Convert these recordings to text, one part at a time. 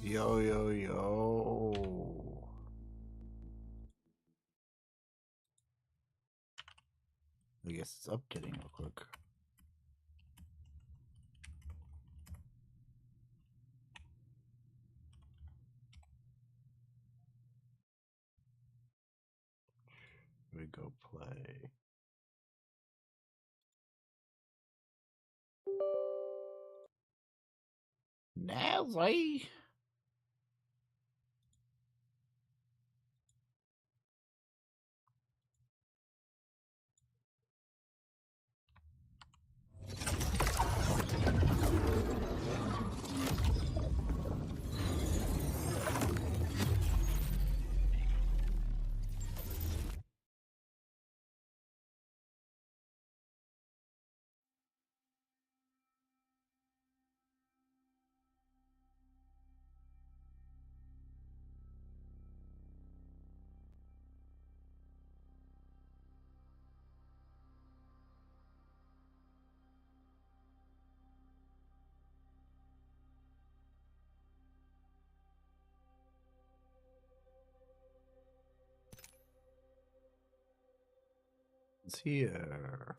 Yo, yo, yo. I guess it's updating real quick. Here we go play. Nazzy. It's here.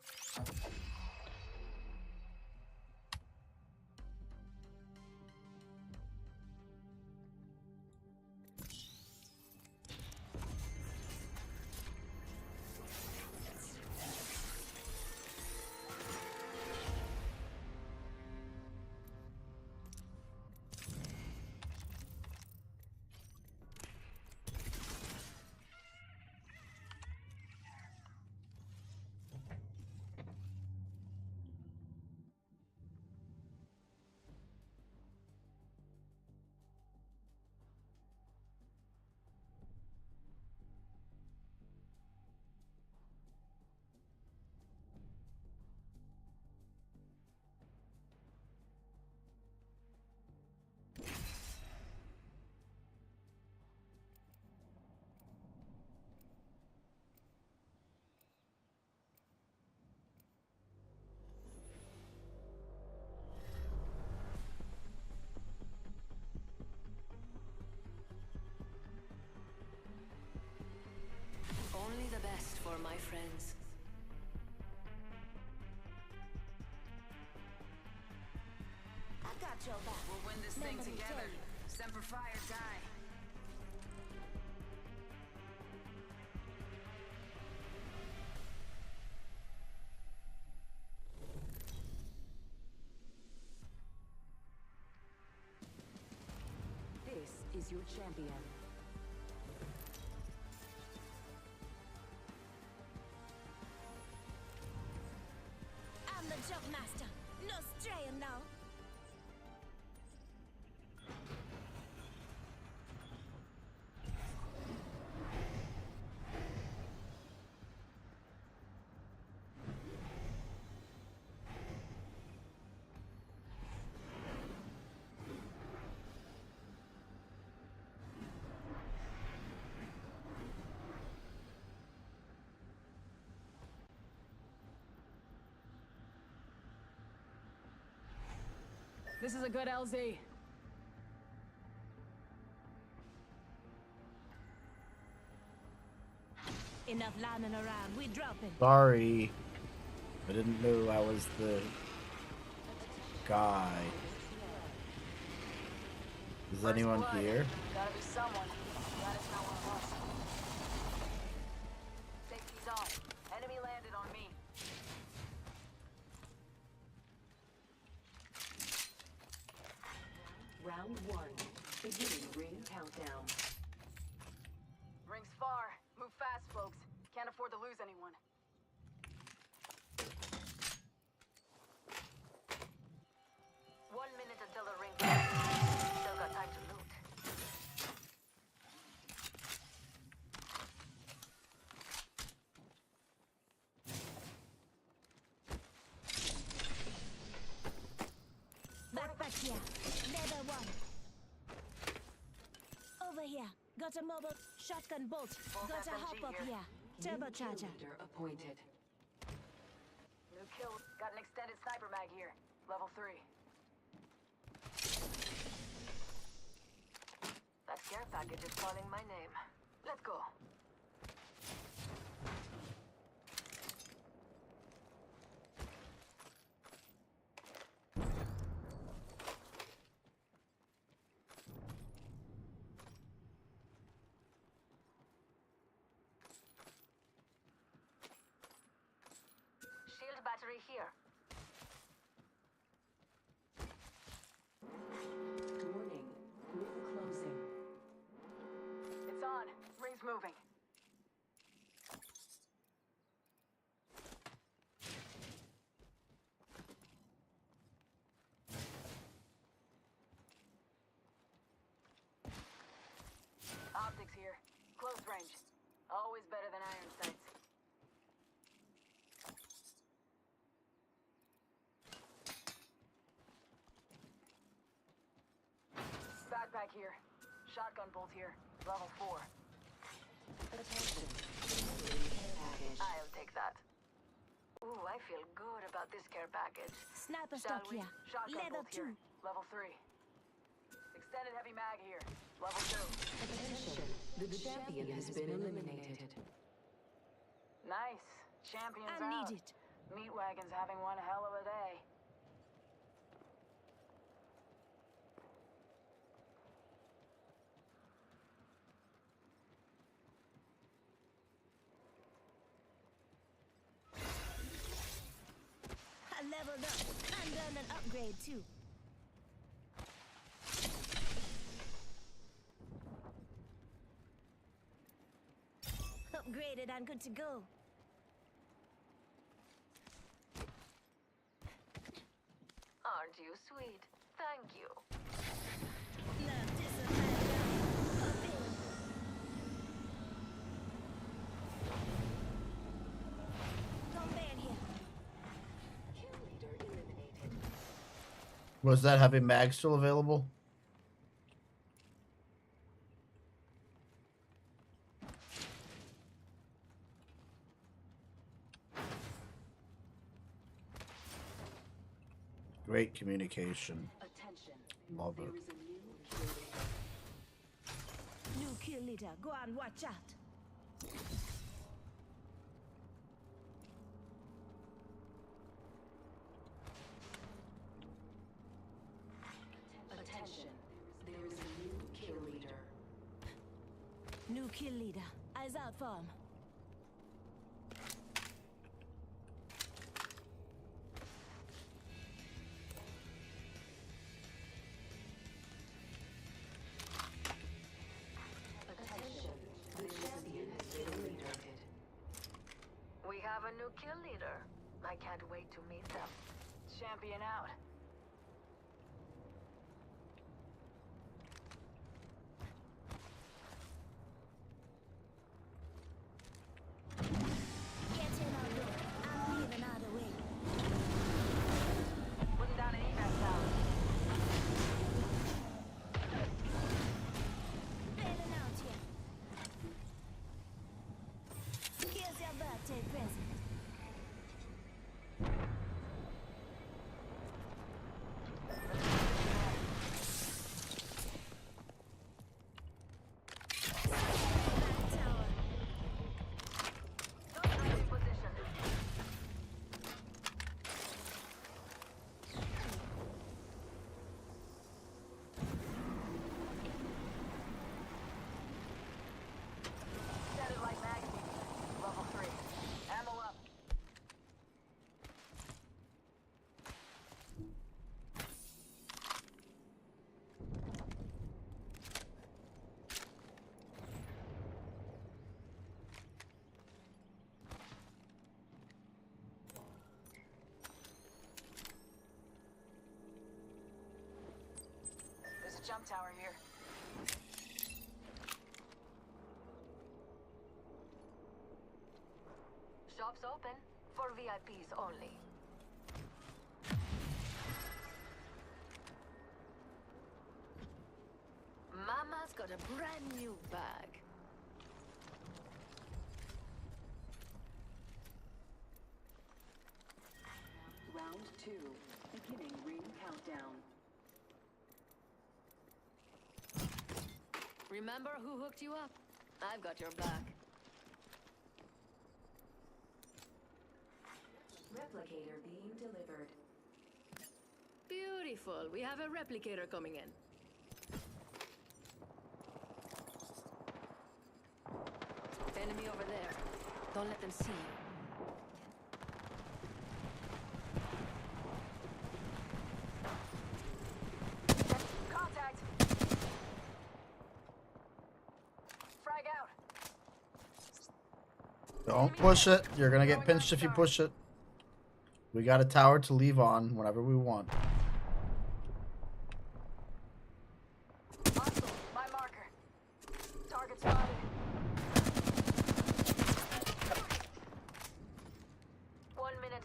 Only the best for my friends. I got your back. We'll win this thing together. Semper Fi or die. This is your champion. I'm the jump master. No straying now. This is a good LZ. Enough lining around. We dropping. Sorry. I didn't know I was the guy. Is anyone here? Gotta be someone. Glad it's not one of us. Safety's off. Enemy landed on me. Round one. Beginning ring countdown. Ring's far. Move fast, folks. Can't afford to lose anyone. One minute until the ring closes. Still got time to loot. Back here. Level one. Over here. Got a mobile shotgun bolt. Got a hop up here. Turbocharger. Leader appointed. New kill. Got an extended sniper mag here. Level 3. Care package is calling my name. Let's go. Shield battery here. Warning. Ring closing. It's on. Ring's moving. Optics here. Close range. Always better than iron sights. Backpack here. Shotgun bolt here. Level 4. Attention. Package. I'll take that. Ooh, I feel good about this care package. Sniper Shall stock we? here. Shotgun Level bolt here. 2. Level 3. Extended heavy mag here. Level 2. Attention. The champion has been eliminated. Nice. Champions I out. need it. Meat wagon's having one hell of a day. I leveled up and done an upgrade too. Upgraded and good to go. Aren't you sweet? Thank you. Love this a man. Up in. Combat here. Kill leader eliminated. Was that heavy mag still available? Great communication. Attention. Love There it. is a new kill leader. New kill leader. Go on, watch out. Attention. There is a new kill leader. New kill leader. Eyes out for him. Attention. The champion has been eliminated. We have a new kill leader. I can't wait to meet them. Champion out. Get in our door. I'm leaving out the way. Putting down an evac tower. Bailing out here. Here's your birthday present. Back tower. Don't in position. Satellite magazine. Level 3. Ammo up. There's a jump tower here. Shops open for VIPs only. Mama's got a brand new bag. Round 2. Beginning ring countdown. Remember who hooked you up? I've got your back. Replicator being delivered. Beautiful. We have a replicator coming in. Enemy over there. Don't let them see you. Contact! Frag out! Don't push it. You're gonna get pinched if you push it. We got a tower to leave on whenever we want. Hostile, my marker. Target spotted.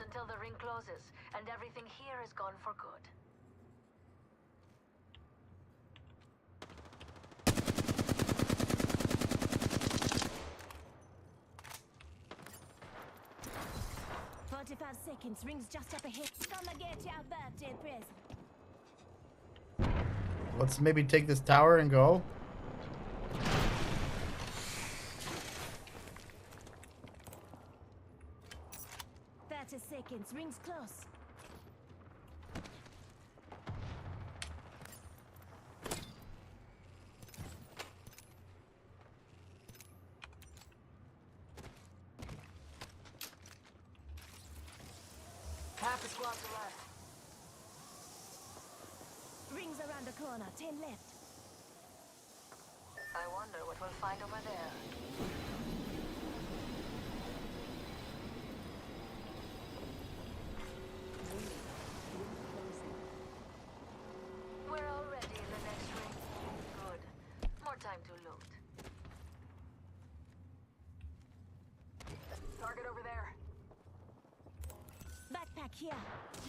Until the ring closes, and everything here is gone for good. Seconds. Rings just up ahead. Come and get your birthday present. Let's maybe take this tower and go. 30 seconds. Rings close. Half the squad's left. Rings around the corner. 10 left. I wonder what we'll find over there. We're already in the next ring. Good. More time to loot. Target over there. Backpack here.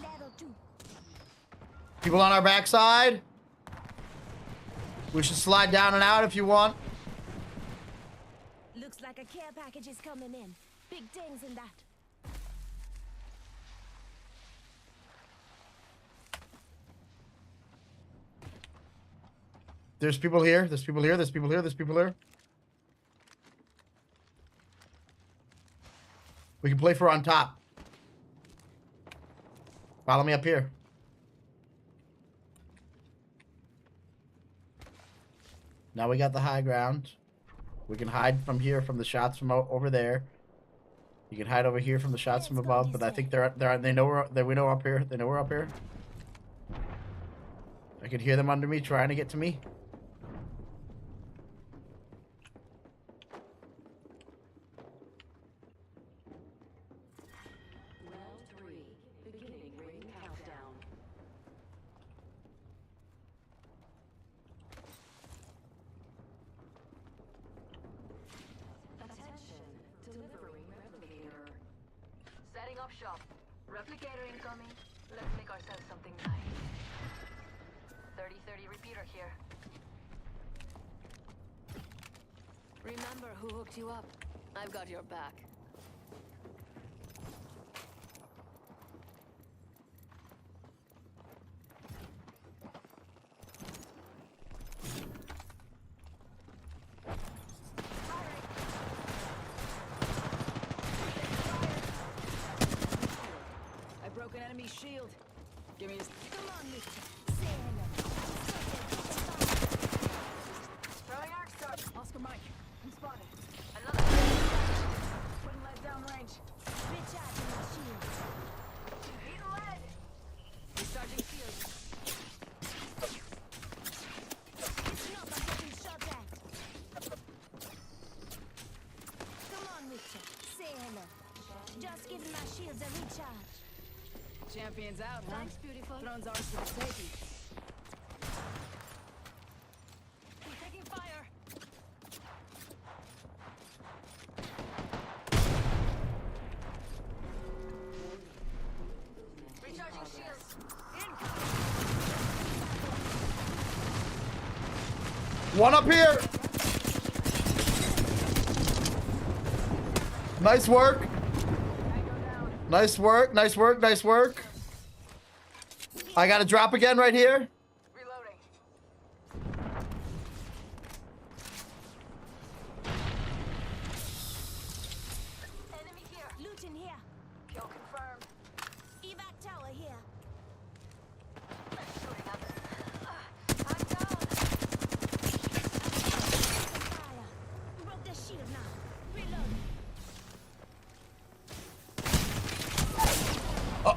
Level 2. People on our backside. We should slide down and out if you want. Looks like a care package is coming in. Big things in that. There's people here. There's people here. There's people here. There's people here. We can play for on top. Follow me up here. Now we got the high ground. We can hide from here from the shots from over there. You can hide over here from the shots from above, but I think they know we know up here. They know we're up here. I can hear them under me trying to get to me. Round 3. Beginning ring countdown. Attention, delivering replicator. Setting up shop. Replicator incoming. Let's make ourselves something nice. 30-30 repeater here. Remember who hooked you up? I've got your back. I broke an enemy shield. Give me his... Come on, mister. Say hello. Throwing arc star. Oscar Mike, I'm spotted. Another. Putting lead down range. Recharging my shield. Beat lead. Recharging shield. It's not about getting shot at. Come on, mister. Say hello. Just giving my shields a recharge. Champions out, huh? Thanks, beautiful. Throne's ours for the taking. Taking fire. Recharging shields. Incoming. One up here. Nice work. Nice work. Nice work. Nice work. I got a drop again right here. Reloading.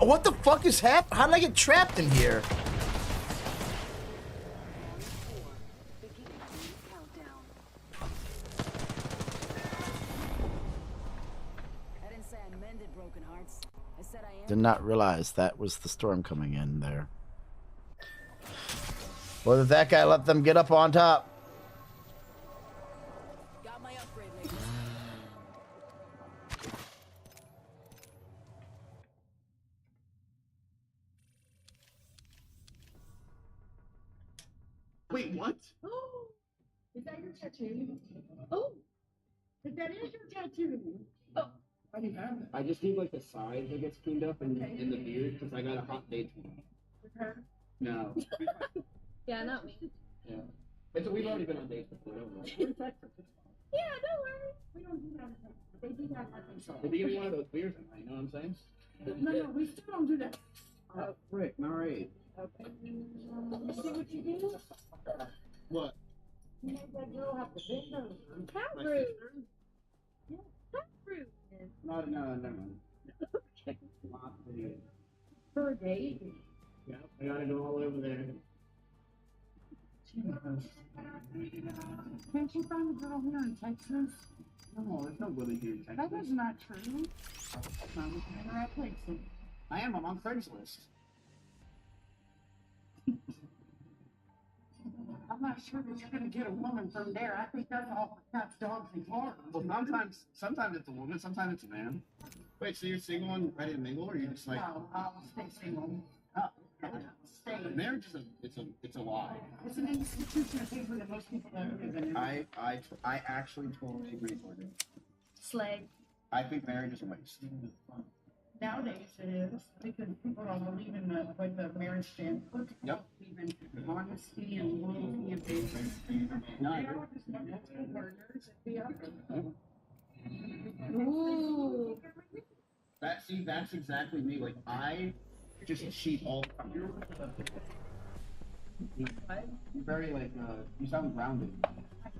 What the fuck is happening? How did I get trapped in here? I didn't say I mended broken hearts. I said I am. Did not realize that was the storm coming in there. Well, did that guy let them get up on top? Got my upgrade, ladies. Wait, what? Oh, is that your tattoo? Oh, that is your tattoo. Oh, I didn't have it. I just need like the side that gets cleaned up and in the beard because I got a hot date tomorrow. with her? No. Yeah, not me. Yeah. It's, we've already been on dates before. Don't worry. Yeah, don't worry. We don't do that. They do that. If you give me one of those beers, you know what I'm saying? No, we still don't do that. Oh, frick. All right. Okay. You see what you do? What? You make that girl have to bend over. My Cat fruit. sister? Yeah, cat fruit. No, never mind. Lots of it. For a date. Yeah, I gotta go all over there. Can't you find a girl here in Texas? No, there's no women here in That Texas. is not true. I'm looking in the right place. I am. I'm on Craigslist. I'm not sure that you're gonna get a woman from there. I think that's all for cats, dogs, and cars. Well, sometimes it's a woman, sometimes it's a man. Wait, so you're single and ready to mingle, or you just like No, I'll stay single. oh, Stay. marriage is a lie. It's an institution of paper that most people don't live in. I actually totally agree with you. Slag. I think marriage is a waste. Nowadays it is because people don't believe in the marriage standard. Yep. Believe in honesty and loyalty and patience. No, I They agree. are just wonderful partners and be other. Ooh. That's exactly me. Like I just cheat all the time. What? You're very like you sound grounded.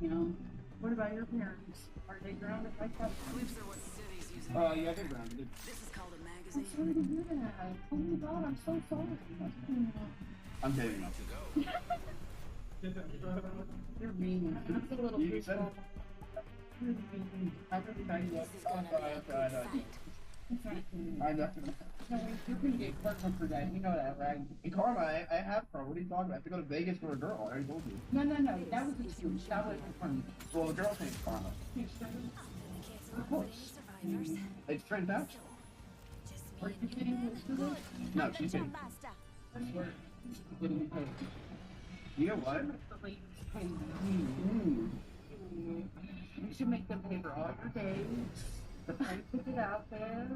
You know. What about your parents? Are they grounded like that? Clips are what cities use. Yeah, they're grounded. This is called a I'm magazine. sorry to hear that. Oh my god, I'm so sorry. I'm kidding. You're mean. That's a little You said You're mean. I really thought you This is gonna be a good fight. I definitely. No, you're gonna get karma for that. You know that, right? Hey, Karma, I have karma. What are you talking about? I have to go to Vegas for a girl. I already told you. No. That was a huge. That wasn't funny. Well, the girl's name's Karma. Of course. It's turned out. Are you kidding me? No, she's kidding. I swear. Getting paid. You know what? The ladies pay you. You should make them pay for all your days. The price put it out there.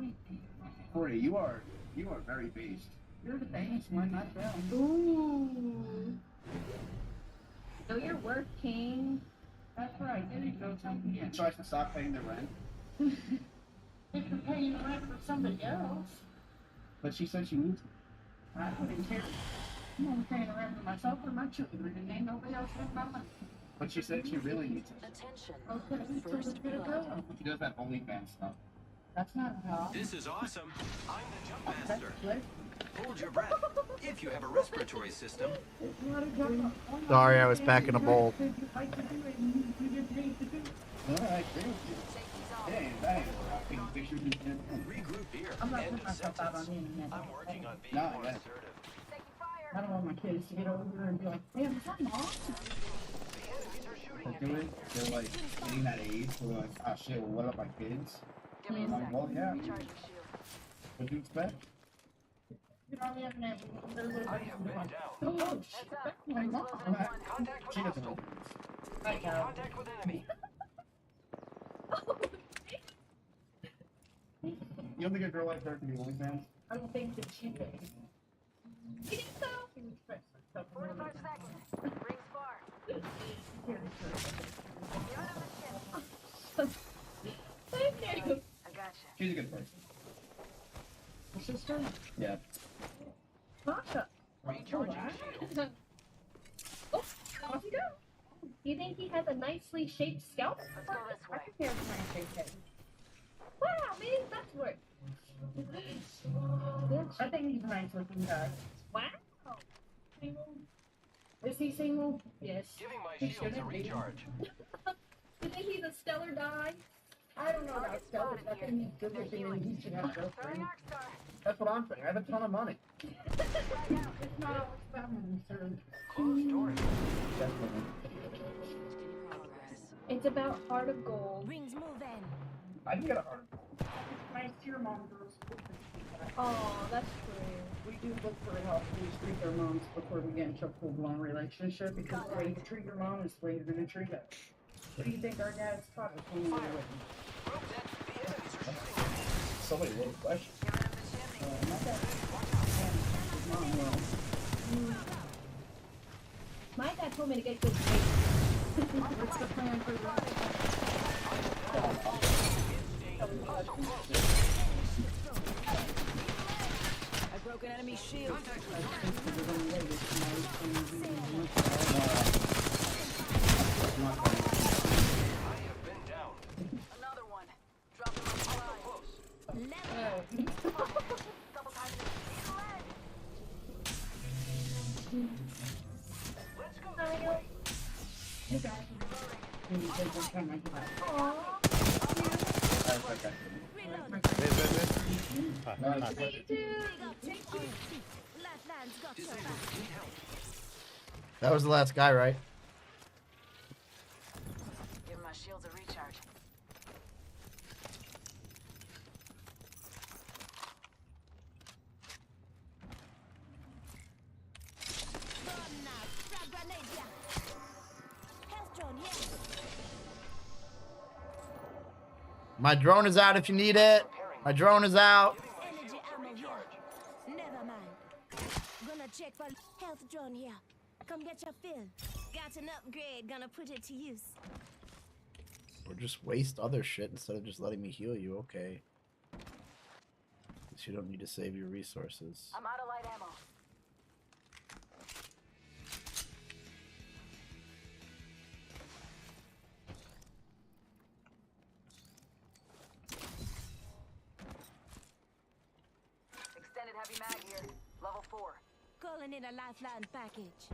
Corey, you are very based. You're the famous one, not them. Ooh. Know your worth, King. That's right. There you go. Tell me again. So I should stop paying the rent. If you're paying rent for somebody else, But she said she needs it. I wouldn't care. I'm only paying rent for myself and my children, and ain't nobody else with my money. But she said she really needs it. Attention. Okay, so let's get it going. She does that OnlyFans stuff. That's not a job. This is awesome. I'm the jump That's master. good. Hold your breath. If you have a respiratory system, It's not a job. Sorry, I was packing a bowl. You like to do it, and you get paid to do it. No, I agree with you. Hey, taking pictures and shit. regroup here. I'm not End putting of myself out on the sentence. internet. I'm working on being No, more yeah. assertive. Taking fire. I don't want my kids to get over here and be like, damn, is that mom? Do it. They're like getting that age where they're like, oh shit, well, what about my kids? Give me a I'm like, sec. well, yeah. Recharge your shield. What do you expect? Get on the internet. I have been down. Oh, shit. That's my mom. Contact with She doesn't hostile. know. Making contact with enemy. You don't think a girl like her can be OnlyFans? I don't think that she would. You think so? She respects herself a little 45 bit. seconds. Bring spar. Here, Thank you. I gotcha. She's a good person. her sister. Yeah. Masha. Recharging shield. Oh, off you go. You think he has a nicely shaped scalp? Let's go this way. I prepared for my shape head. Wow, maybe that's work. I think he's a nice looking guy. Wow. Is he single? Yes. Giving my He shields a shouldn't be. recharge. You think he's a stellar guy? I don't know about Stella's. I think he's good looking and he should have a girlfriend. That's what I'm saying. I have a ton of money. It's not always about money, sir. Closed door. Definitely. It's about heart of gold. Rings moving. I can get a heart. Nice to your mom, girls. Oh, that's true. We do look for it help to treat their moms before we get into a full-blown relationship because the way you treat your mom is the way you're going to treat us. What do you think our dads taught us when we were with them? Rope that the enemies are shooting. So many little questions. My dad his mom well. My dad told me to get good grades. What's the plan for that? I broke an enemy shield. I have been down. Another one. Drop him on fly. Close. Double time in the leg. Let's go. You guys, when you take this time, I give up. Big up, take on your feet. Lifelines got your back. That was the last guy, right? Give my shields a recharge. Bomb now. Frag grenade, yeah. Health drone, yeah. My drone is out if you need it. My drone is out. Energy ammo here. Never mind. Gonna check for health drone here. Come get your fill. Got an upgrade. Gonna put it to use. Or just waste other shit instead of just letting me heal you. Okay. Guess you don't need to save your resources. I'm out of light ammo. Extended heavy mag here. Level 4. Calling in a lifeline package.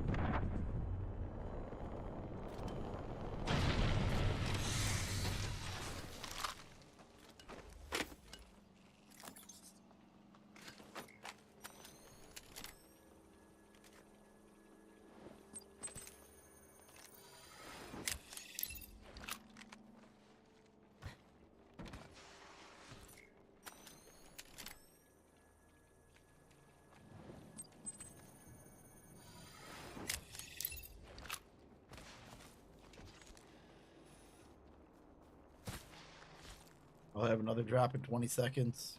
I'll have another drop in 20 seconds.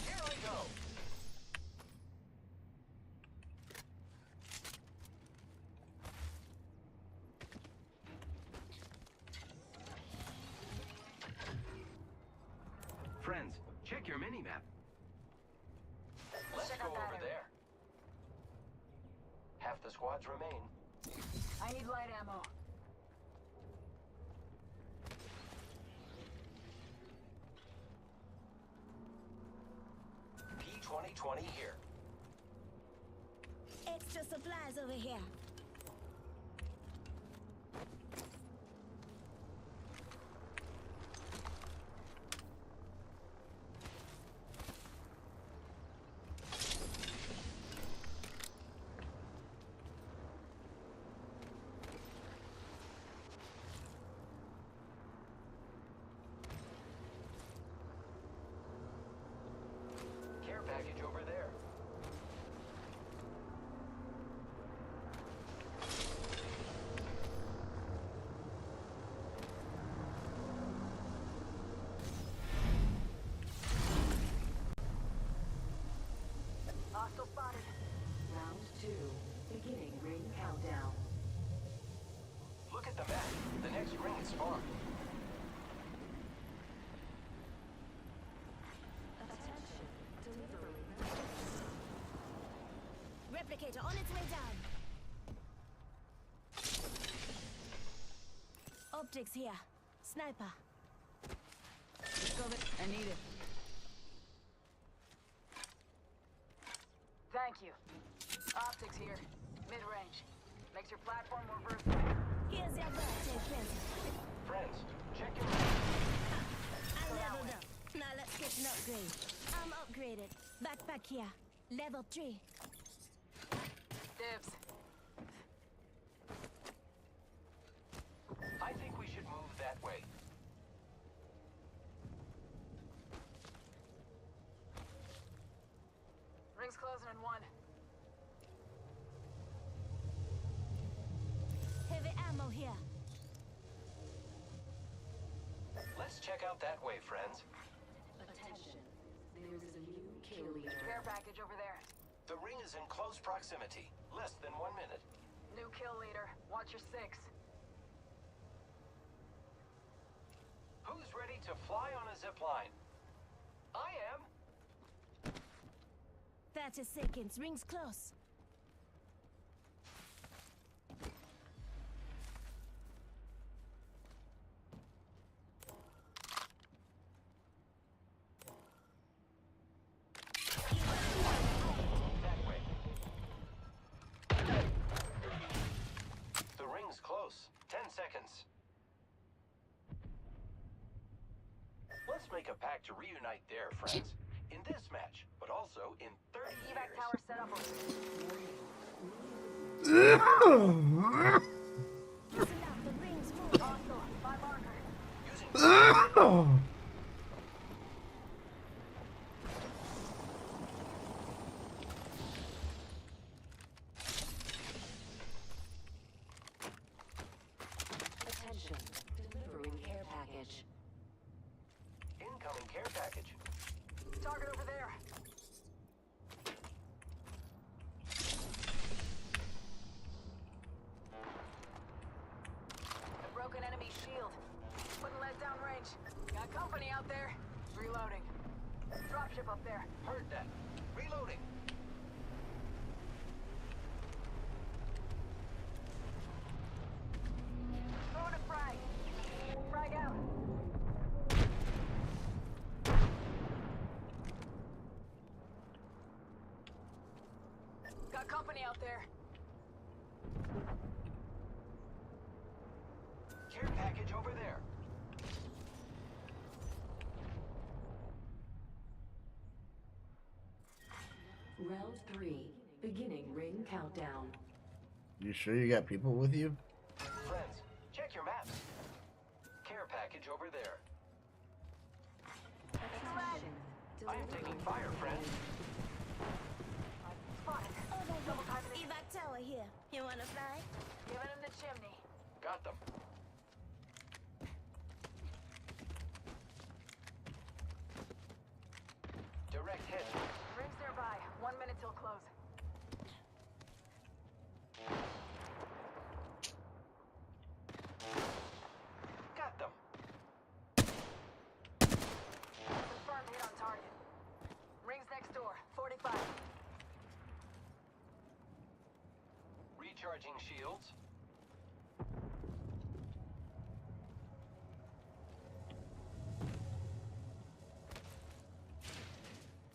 Here I go. Friends, check your mini-map. Let's Check go out that over area. there. Half the squads remain. I need light ammo. P2020 here. Extra supplies over here. Care package over there. Hostile spotted. Round 2. Beginning ring countdown. Look at the map. The next ring is spawned. Attention. Delivery Optics here. Sniper. I need it. Thank you. Optics here. Mid-range. Makes your platform more versatile. Here's your birthday present. Friends, check your I leveled up. Now let's get an upgrade. I'm upgraded. Backpack here. Level 3. Dibs. I think we should move that way. Ring's closing in 1. Heavy ammo here. Let's check out that way, friends. Attention. There is a new kill leader. Care package over there. The ring is in close proximity. Less than 1 minute. New kill leader. Watch your 6. Who's ready to fly on a zip line? I am. 30 seconds. Rings close. That way. The ring's close. 10 seconds. Let's make a pact to reunite there, friends. In this match, but also in 30 Evac years. tower set up over Listen up. The rings move. Hostile. By marker. Using Attention. Delivering care package. incoming care package. Target over there. A broken enemy shield. Putting lead down range. Got company out there. Reloading. Dropship up there. Heard that. Reloading. Throwing a frag. Frag out. Got company out there. Care package over there. Round 3. Beginning ring countdown. You sure you got people with you? Friends, check your maps. Care package over there. Attention. I am taking fire, friends. Spotted. Over here. Evac tower here. You wanna fly? Giving him the chimney. Got them. Direct hit. Rings nearby. 1 minute till close. Got them. Confirmed hit on target. Rings next door. 45. Recharging shields.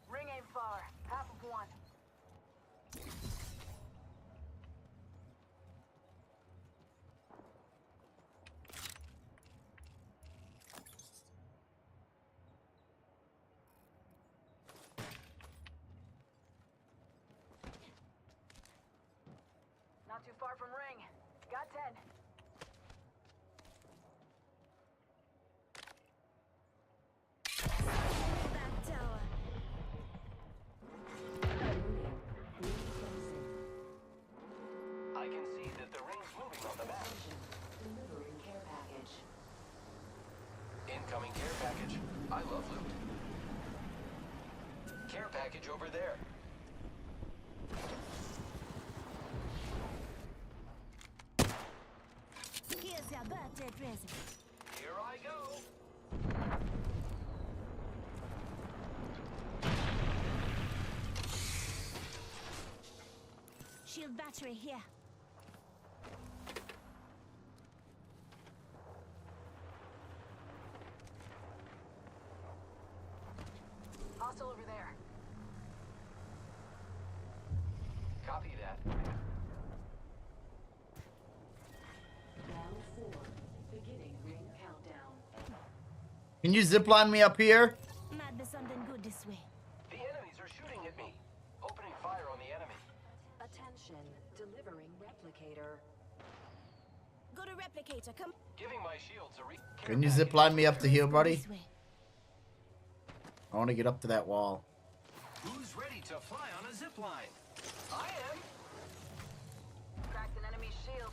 Ring aim far. Half of 1. Not too far from ring. Got 10. Back tower. I can see that the ring's moving on the map. Delivering care package. Incoming care package. I love loot. Care package over there. Here's your birthday present. Here I go. Shield battery here. Can you zipline me up here? Might be something good this way. The enemies are shooting at me. Opening fire on the enemy. Attention, delivering replicator. Go to replicator. Come. Giving my shields a Can you zipline me up to here, buddy? This way. I want to get up to that wall. Who's ready to fly on a zip line? I am. Cracked an enemy shield.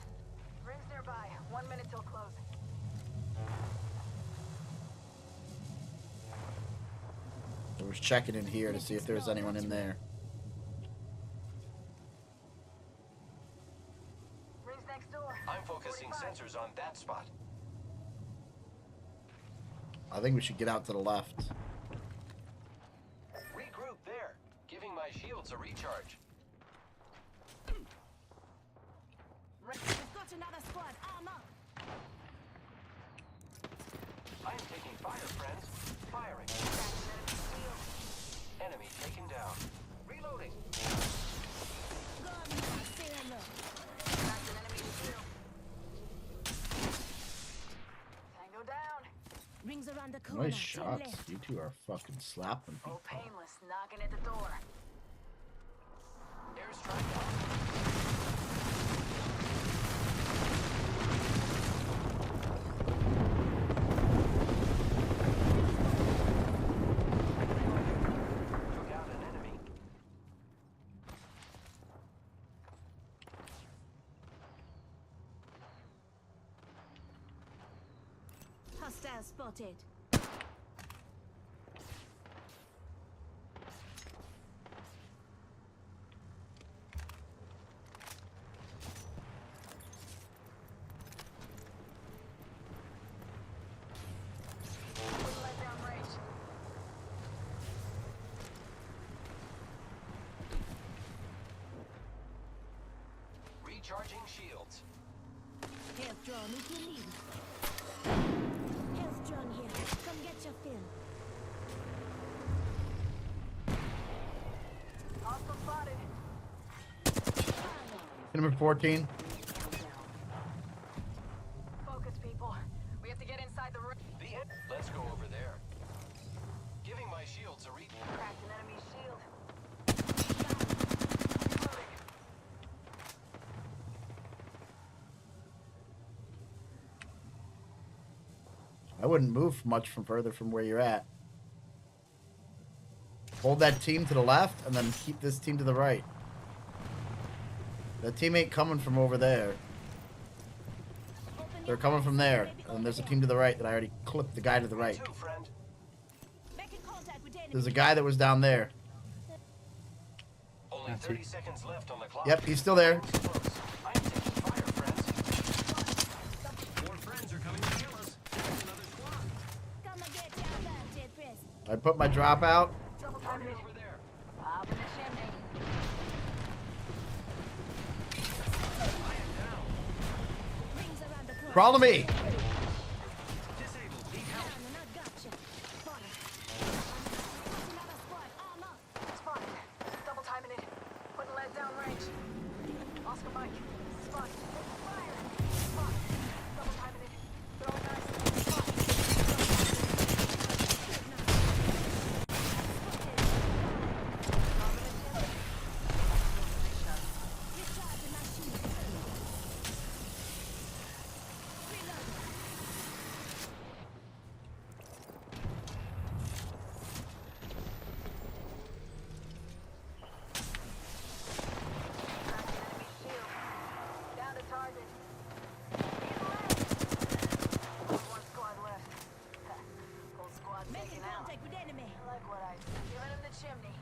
Rings nearby. 1 minute till closing. I was checking in here to see if there was anyone in there. Rings next door. I'm focusing 45. sensors on that spot. I think we should get out to the left. Regroup there. Giving my shields a recharge. We've got another squad. Arm up. I am taking fire, friends. Firing. Enemy taken down. Reloading. Go on, man. Say hello. Cracked an enemy shield. Tango down. Rings around the corner. Nice to the shots. left. You two are fucking slapping people. Oh, painless. Knocking at the door. Airstrike out. Took out an enemy. Hostile spotted. Wouldn't let down range. Recharging shields. Health drone if you need. Health drone here. Come get your fill. Hostile spotted. Number 14. Focus, people. We have to get inside the ring. Let's go over there. Giving my shields a recharge. Cracked an enemy shield. Reloading. I wouldn't move much from further from where you're at. Hold that team to the left and then keep this team to the right. That team ain't coming from over there. They're coming from there. And there's a team to the right that I already clipped the guy to the right. Two, friend. Making contact with enemy. There's a guy that was down there. Only 30 seconds left on the clock. Yep, he's still there. Close. I am taking fire, friends. More friends are coming to kill us. There's another squad. Come and get your advantage, press. I put my drop out. Double Target timing. over there. Up in the chimney. I am down. Rings around the corner. Crawl to me. Disabled. Need help. Down and I got you. Spotted. Another squad. Arm up. Spotted. Double timing it. Putting lead down range. Oscar Mike. Spot. Fire. Spot. Double timing it. Throwing nice. Spot. Recharging my shield. Reloading. Cracked an enemy shield. Down to target. One squad left. Whole squad Making taken out. contact with enemy. I like what I see. Giving him the chimney.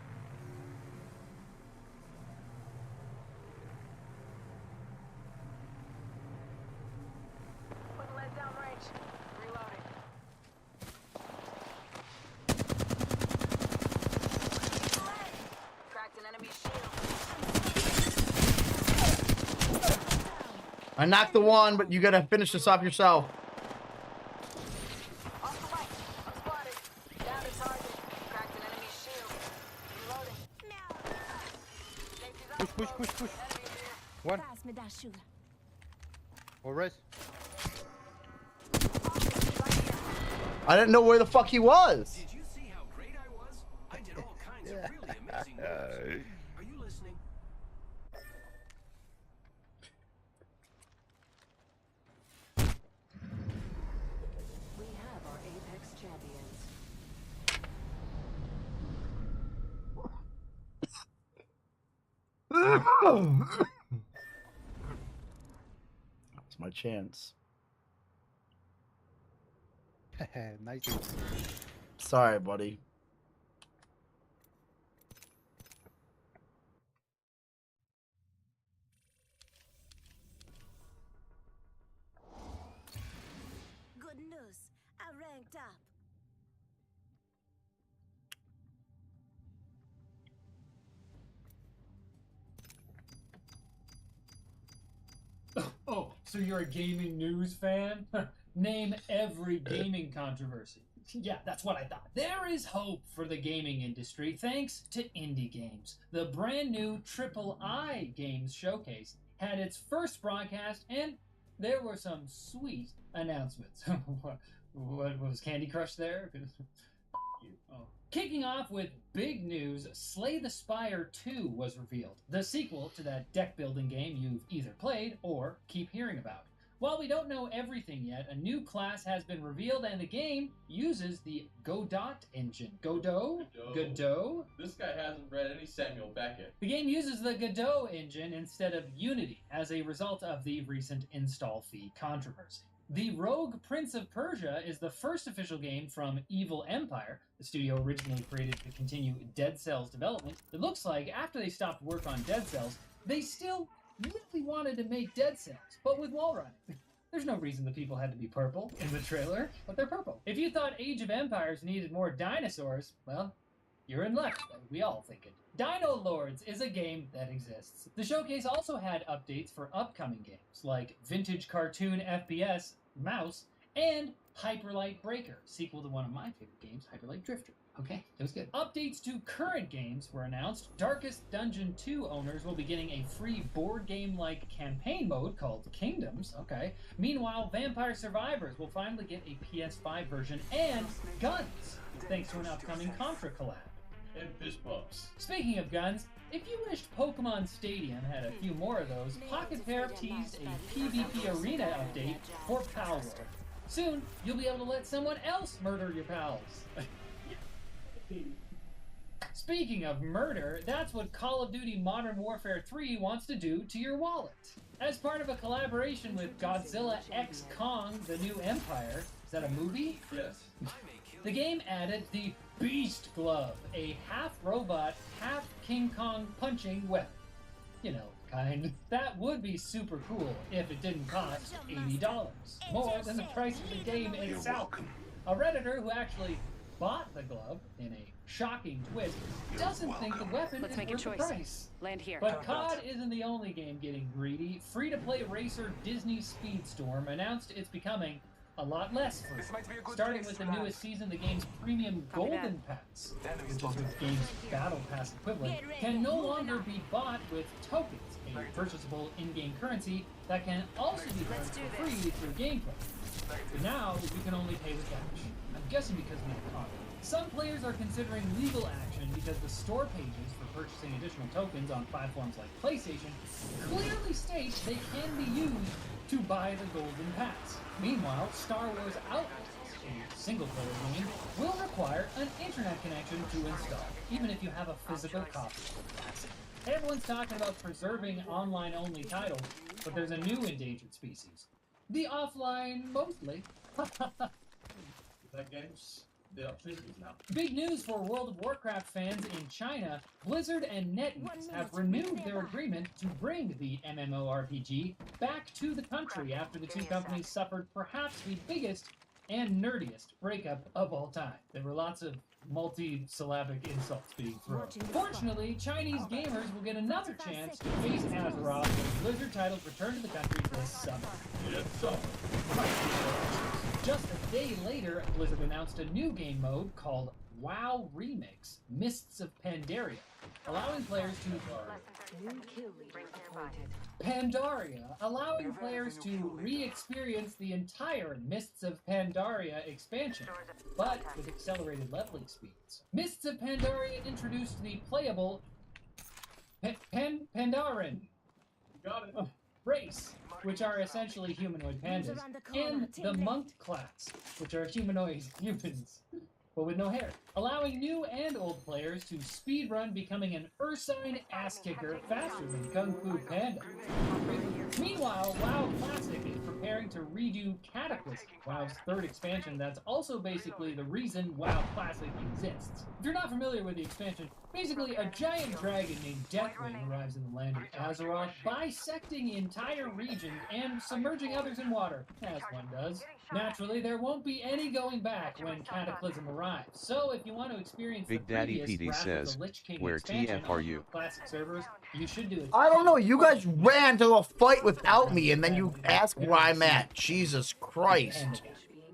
Putting lead down range. Reloading. Cracked an enemy shield. I knocked the one, but you gotta finish this off yourself. Off the mic. I'm spotted. Down to target. Cracked an enemy shield. Reloading. Safety's Push, up push, close. push, push. Enemies here. One. Pass me that sugar. Or res. Right here. I didn't know where the fuck he was. Did you see how great I was? I did all kinds of really amazing moves. Are you listening? We have our Apex champions. That's my chance. Nice. Sorry, buddy. Good news. I ranked up. Oh, so you're a gaming news fan? Name every gaming controversy. Yeah, that's what I thought. There is hope for the gaming industry thanks to Indie Games. The brand new AAA Games Showcase had its first broadcast, and there were some sweet announcements. What was Candy Crush there? Oh. Kicking off with big news, Slay the Spire 2 was revealed, the sequel to that deck-building game you've either played or keep hearing about. While we don't know everything yet, a new class has been revealed and the game uses the Godot engine. Godot? This guy hasn't read any Samuel Beckett. The game uses the Godot engine instead of Unity as a result of the recent install fee controversy. The Rogue Prince of Persia is the first official game from Evil Empire, the studio originally created to continue Dead Cells development. It looks like after they stopped work on Dead Cells, they still really wanted to make Dead Cells, but with wall running. There's no reason the people had to be purple in the trailer, but they're purple. If you thought Age of Empires needed more dinosaurs, well, you're in luck, we all think it. Dino Lords is a game that exists. The showcase also had updates for upcoming games, like vintage cartoon FPS, Mouse, and Hyper Light Breaker, sequel to one of my favorite games, Hyper Light Drifter. Okay, it was good. Updates to current games were announced. Darkest Dungeon 2 owners will be getting a free board game-like campaign mode called Kingdoms. Okay. Meanwhile, Vampire Survivors will finally get a PS5 version and guns, thanks to an upcoming Contra collab. And fish bumps. Speaking of guns, if you wished Pokemon Stadium had a few more of those, Pocket Pair teased a PvP arena update for Pal World. Soon, you'll be able to let someone else murder your pals. Speaking of murder, that's what Call of Duty Modern Warfare 3 wants to do to your wallet. As part of a collaboration with Godzilla x Kong: The New Empire, is that a movie? Yes. The game added the Beast Glove, a half-robot, half-King Kong punching weapon. You know, kind. That would be super cool if it didn't cost $80, more than the price of the game itself. A Redditor who actually bought the glove, in a shocking twist, doesn't think the weapon is worth the price. Land here. But COD isn't the only game getting greedy. Free-to-play racer Disney Speedstorm announced it's becoming a lot less free. Starting with the newest season, the game's premium Golden Pass, which is the game's Battle Pass equivalent, can no longer be bought with tokens, a purchasable in-game currency that can also be earned for free through gameplay. But now, you can only pay with cash. I'm guessing because of the economy. Some players are considering legal action because the store pages for purchasing additional tokens on platforms like PlayStation clearly state they can be used to buy the Golden Pass. Meanwhile, Star Wars Outlaws, a single-player game, will require an internet connection to install, even if you have a physical copy of the classic. Everyone's talking about preserving online-only titles, but there's a new endangered species. The offline, mostly. That game's the opportunities now. Big news for World of Warcraft fans in China. Blizzard and NetEase have renewed their agreement to bring the MMORPG back to the country after the two companies suffered perhaps the biggest and nerdiest breakup of all time. There were lots of multi-syllabic insults being thrown. Fortunately, Chinese gamers will get another chance to face Azeroth when Blizzard titles return to the country this summer. Yes, summer. Just a day later, Blizzard announced a new game mode called WoW remix, Mists of Pandaria, allowing players to New kill leader appointed. Pandaria, allowing players to re-experience the entire Mists of Pandaria expansion, but with accelerated leveling speeds. Mists of Pandaria introduced the playable Pandaren race, which are essentially humanoid pandas, and the monk class, which are humanoid humans, but with no hair, allowing new and old players to speedrun becoming an Ursine ass-kicker faster than Kung Fu Panda. Meanwhile, WoW Classic is preparing to redo Cataclysm, WoW's third expansion that's also basically the reason WoW Classic exists. If you're not familiar with the expansion, basically a giant dragon named Deathwing arrives in the land of Azeroth, bisecting entire regions and submerging others in water, as one does. Naturally, there won't be any going back when Cataclysm arrives, so if you want to experience Big the Daddy previous PD Wrath of says, the Lich King where expansion TF are you? on Classic servers, you should do it. I don't know. You guys ran to a fight without me, and then you ask where I'm at. Jesus Christ.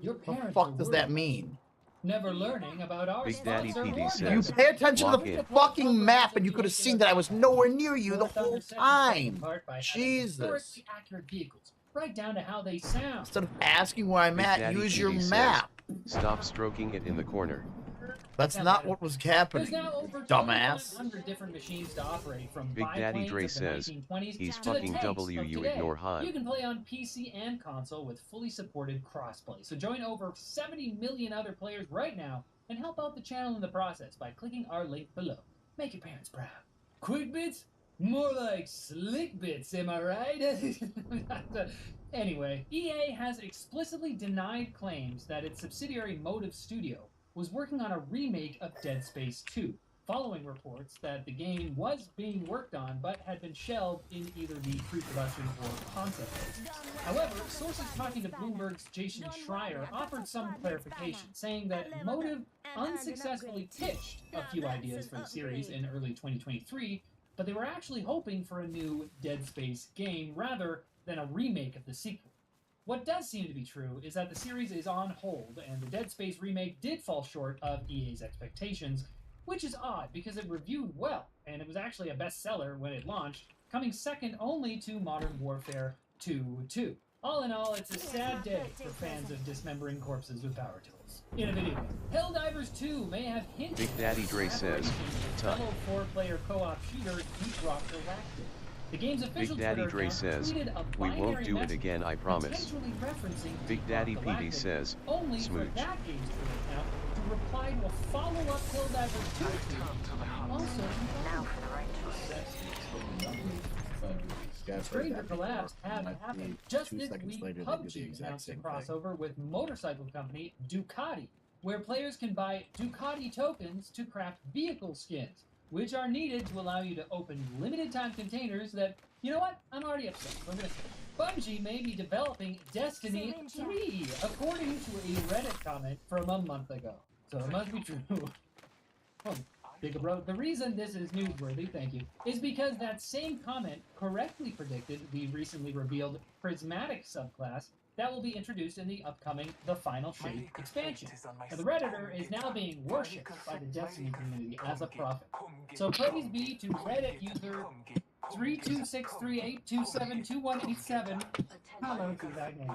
What the fuck does that mean? Never learning about our Big Daddy sponsor, PD Warner. You says, pay attention to lock the in. fucking map, and you could have seen that I was nowhere near you the whole time. Jesus. Historically accurate vehicles, right down to how they sound. Instead of asking where I'm Big at, Daddy use your PD says, map. stop stroking it in the corner. That's not what was happening, There's now over dumbass. 100 different machines to operate, from Big Daddy biplanes Dre of the says, 1920s he's to the fucking tanks W of you today. ignore Han. You can play on PC and console with fully supported crossplay. So join over 70 million other players right now and help out the channel in the process by clicking our link below. Make your parents proud. Quick bits? More like slick bits, am I right? Anyway, EA has explicitly denied claims that its subsidiary Motive Studio was working on a remake of Dead Space 2, following reports that the game was being worked on but had been shelved in either the pre-production or concept phase. However, sources talking to Bloomberg's Jason Schreier offered some clarification, saying that Motive unsuccessfully pitched a few ideas for the series in early 2023, but they were actually hoping for a new Dead Space game rather than a remake of the sequel. What does seem to be true is that the series is on hold, and the Dead Space remake did fall short of EA's expectations, which is odd because it reviewed well, and it was actually a bestseller when it launched, coming second only to Modern Warfare 2. All in all, it's a sad day for fans of dismembering corpses with power tools. In a video game, Helldivers 2 may have hinted Big Daddy Dre says, tough. fellow 4-player co-op shooter Deep Rock Galactic. The game's official Big Daddy Twitter Dre account says, tweeted a we binary won't do it message again, I promise. potentially referencing Big Deep Daddy Rock PD Galactic, says, only for smooch. that game's Twitter account to reply to a follow-up Helldivers 2 tweet. Also, Now for the right choice. stranger collabs have happened. Just 2 this seconds week, later, they do the PUBG exact announced a same thing. crossover with motorcycle company Ducati, where players can buy Ducati tokens to craft vehicle skins, which are needed to allow you to open limited-time containers that, you know what, I'm already upset. So I'm gonna say, Bungie may be developing Destiny 3, according to a Reddit comment from a month ago. So it must be true. Oh, Big Bro, the reason this is newsworthy, thank you, is because that same comment correctly predicted the recently revealed Prismatic subclass that will be introduced in the upcoming The Final Shade expansion. Now, the Redditor is now being worshipped by the Destiny community as a prophet. So praise be to Reddit user 32638272187. Hello to that name.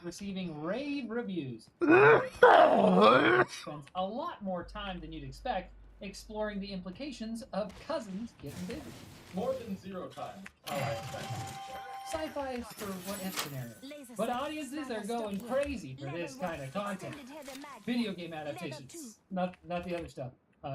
Receiving rave reviews. Spends a lot more time than you'd expect exploring the implications of cousins getting bigger. More than 0 time. Sci-fi is for what-if scenarios, but audiences are going crazy for this kind of content. Video game adaptations, not the other stuff.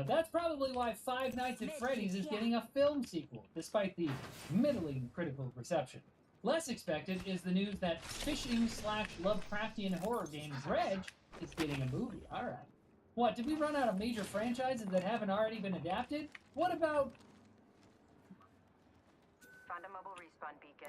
That's probably why Five Nights at Freddy's is getting a film sequel, despite the middling critical reception. Less expected is the news that fishing/Lovecraftian horror game Dredge is getting a movie. Alright. What, did we run out of major franchises that haven't already been adapted? What about... Found a mobile respawn beacon.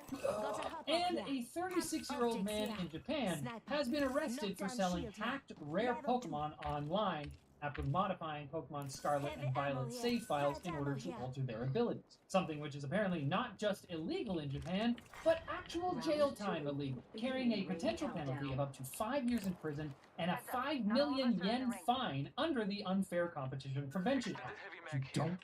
And a 36-year-old man in Japan has been arrested for selling hacked rare Pokemon online after modifying Pokemon Scarlet and Violet's save files in order to alter their abilities. Something which is apparently not just illegal in Japan, but actual jail time illegal, carrying a potential penalty of up to 5 years in prison and a 5 million yen fine under the Unfair Competition Prevention Act. You don't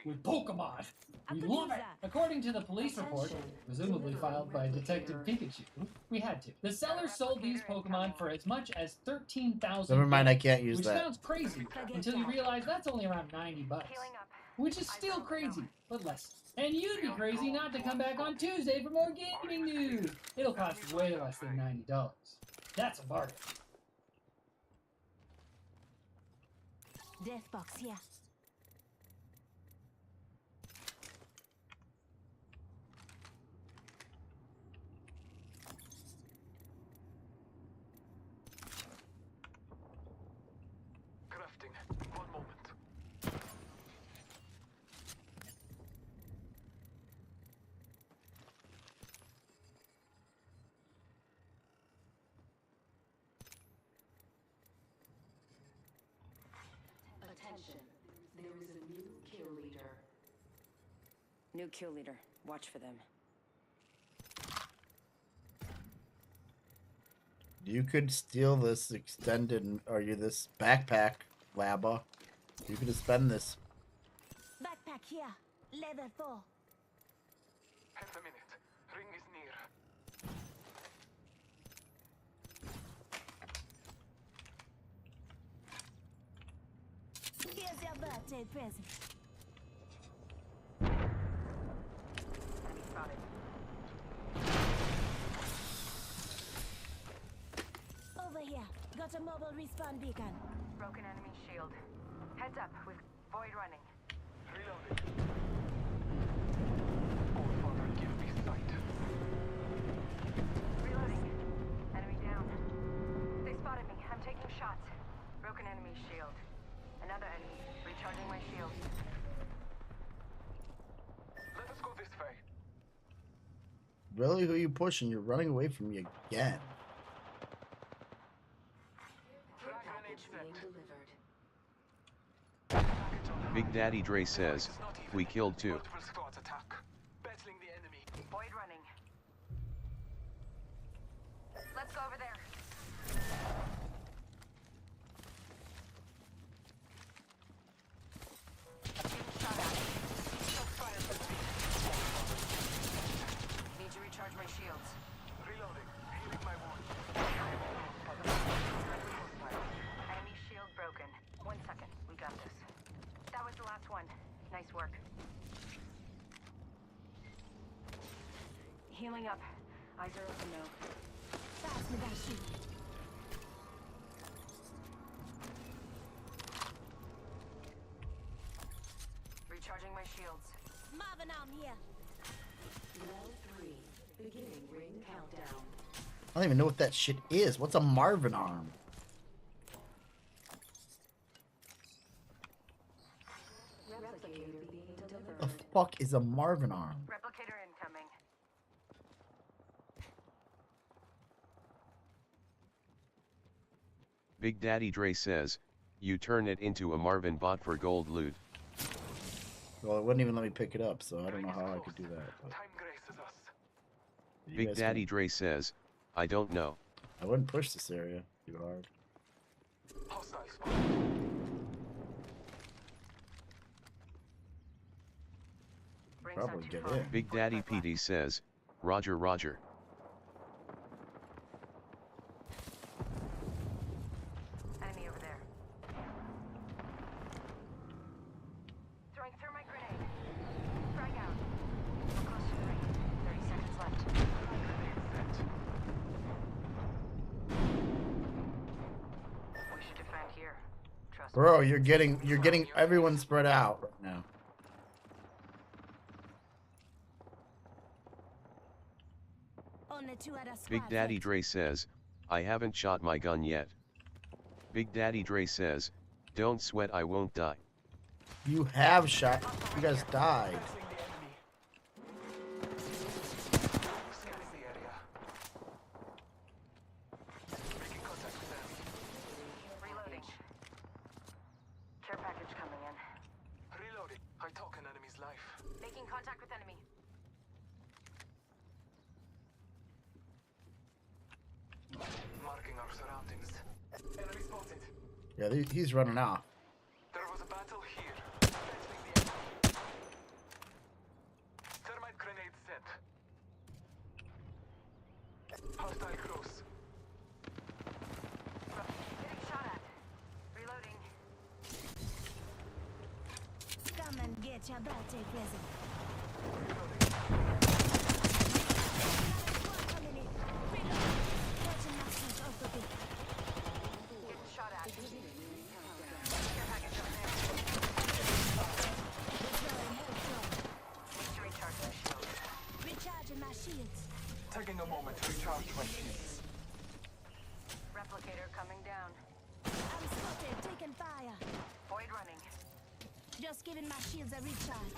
with Pokemon. We love it! According to the police report, presumably filed by Detective Pikachu, we had to. The seller sold these Pokemon for as much as 13,000. Never mind, I can't use which that. sounds crazy until you realize that's only around 90 bucks. Which is still crazy, but less. And you'd be crazy not to come back on Tuesday for more gaming news. It'll cost way less than $90. That's a bargain. Death box here. Crafting. One moment. Attention. There is a new kill leader. New kill leader. Watch for them. You could steal this extended, or this backpack, Laba. You could spend this. Backpack here. Level 4. Half a minute. Ring is near. Here's your birthday present. Enemy spotted. Over here. Got a mobile respawn beacon. Broken enemy shield. Heads up with Void running. Reloading. Oh, Father, give me sight. Reloading. Enemy down. They spotted me. I'm taking shots. Broken enemy shield. Another enemy. Recharging my shield. Let us go this way. Really? Who are you pushing? You're running away from me again. Big Daddy Dre says, we killed 2. Battling the enemy. Void running. Let's go over there. Being shot at. Need to recharge my shields. Reloading. Healing my wound. Enemy shield broken. 1 second. We got this. That was the last one. Nice work. Healing up. Eyes are open now. Pass me that shit. Recharging my shields. Marvin arm here. Round 3. Beginning ring countdown. I don't even know what that shit is. What's a Marvin arm? Replicator being delivered. The fuck is a Marvin arm? Replicator incoming. Big Daddy Dre says, you turn it into a Marvin bot for gold loot. Well, it wouldn't even let me pick it up, so I don't know how I could do that. But Time graces us. you Big guys Daddy can- Dre says, I don't know. I wouldn't push this area too hard. Hostile spotted. Rings Probably not too get far. in. Big Daddy PD says, Roger Roger. Enemy over there. Throwing thermite grenade. Frag out. We're close to the ring. 30 seconds left. We should defend here. Trust me. Bro, you're getting everyone spread out right now. Only 2 other squad Big Daddy left. Dre says, I haven't shot my gun yet. Big Daddy Dre says, don't sweat, I won't die. You have shot. You guys died. Scanning the area. Making contact with them. Reloading. life. Making contact with enemy. Marking our surroundings. Enemy spotted. Yeah, he's running off. There was a battle here. Fencing the enemy. Thermite grenade sent. Hostile close. Getting shot at. Reloading. Come and get your birthday present. Getting shot at. Care package up there. Need to recharge my shield. Recharging my shields. Taking a moment to recharge my shields. Replicator coming down. I'm spotted, taking fire. Void running. Just giving my shields a recharge.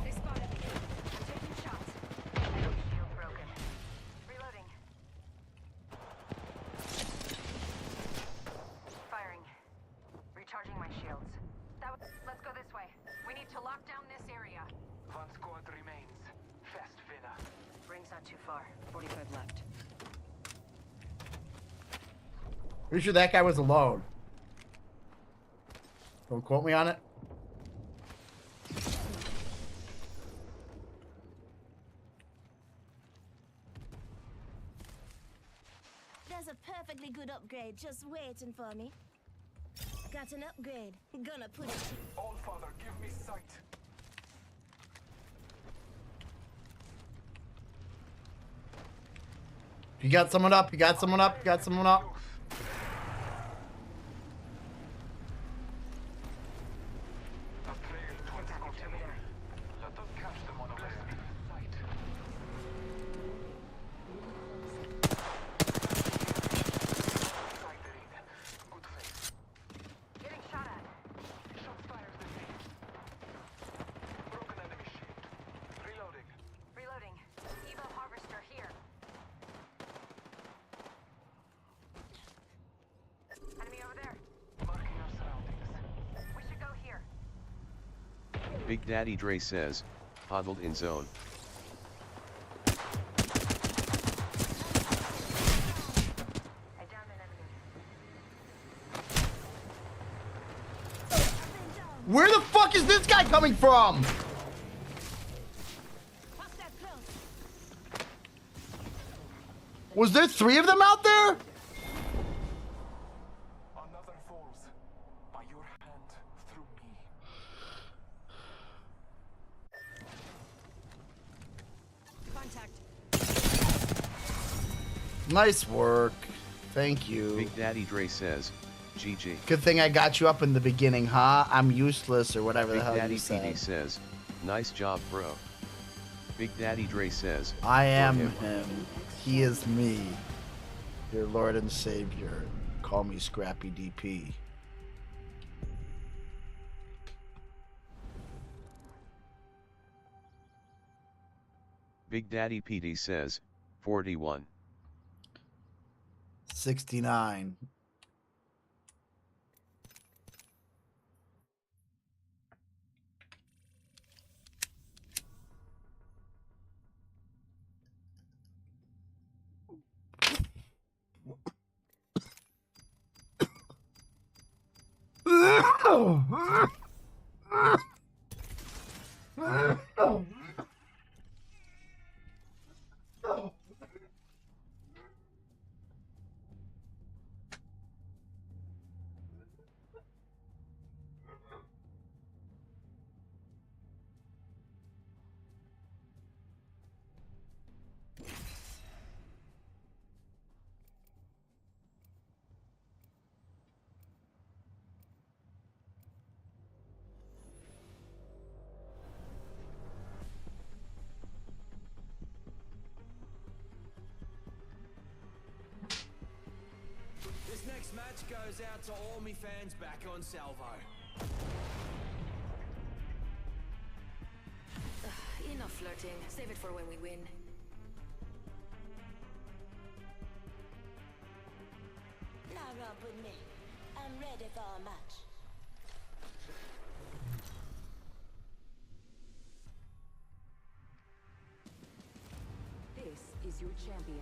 They spotted me. I'm taking shots. Enemy shield broken. Reloading. Firing. Recharging my shields. Let's go this way. We need to lock down this area. One squad remains. Fast winner. Ring's not too far. 45 left. Pretty sure that guy was alone. Don't quote me on it. There's a perfectly good upgrade just waiting for me. Got an upgrade. Gonna put it. All Father, give me sight. You got someone up. You got someone up. You got someone up. Let us catch them on a left. Sight. Good face. Getting shot at. Shots fired this way. Broken enemy shield. Reloading. Reloading. Evo harvester here. Enemy over there. Marking our surroundings. We should go here. Big Daddy Dre says, huddled in zone. I downed an enemy. Where the fuck is this guy coming from? Was there 3 of them out there? Another falls. By your hand through me. Contact. Nice work. Thank you. Big Daddy Dre says, GG. Good thing I got you up in the beginning, huh? I'm useless or whatever the Big hell Daddy you PD said. says, nice job, bro. Big Daddy Dre says, I am for him. He is me. Your Lord and Savior. Call me Scrappy DP. Big Daddy PD says, 41. 69. This next match goes out to all me fans back on Salvo. Enough flirting. Save it for when we win. Now rub with me. I'm ready for a match. This is your champion.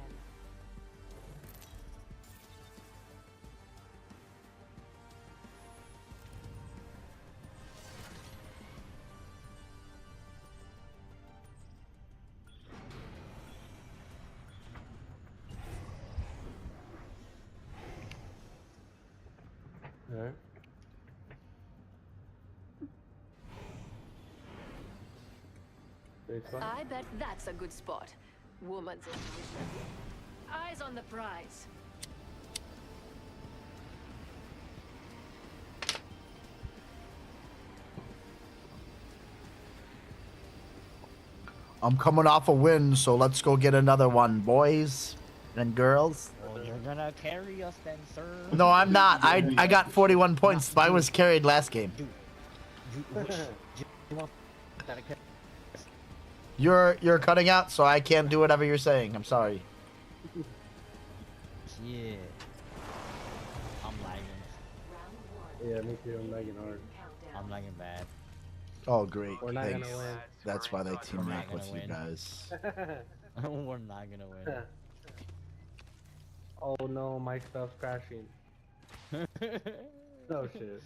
Alright. I bet that's a good spot. Woman's intuition. Eyes on the prize. I'm coming off a win, so let's go get another one, boys and girls. Well, you're gonna carry us then, sir. No, I'm not. I got 41 points. I was carried last game. You're cutting out, so I can't do whatever you're saying. I'm sorry. Yeah. I'm lagging. Yeah, me too. I'm lagging hard. I'm lagging bad. Oh, great. We're not Thanks. gonna win. That's why they team We're not up with gonna you win. guys. We're not gonna win. Oh no, my stuff's crashing. No shit.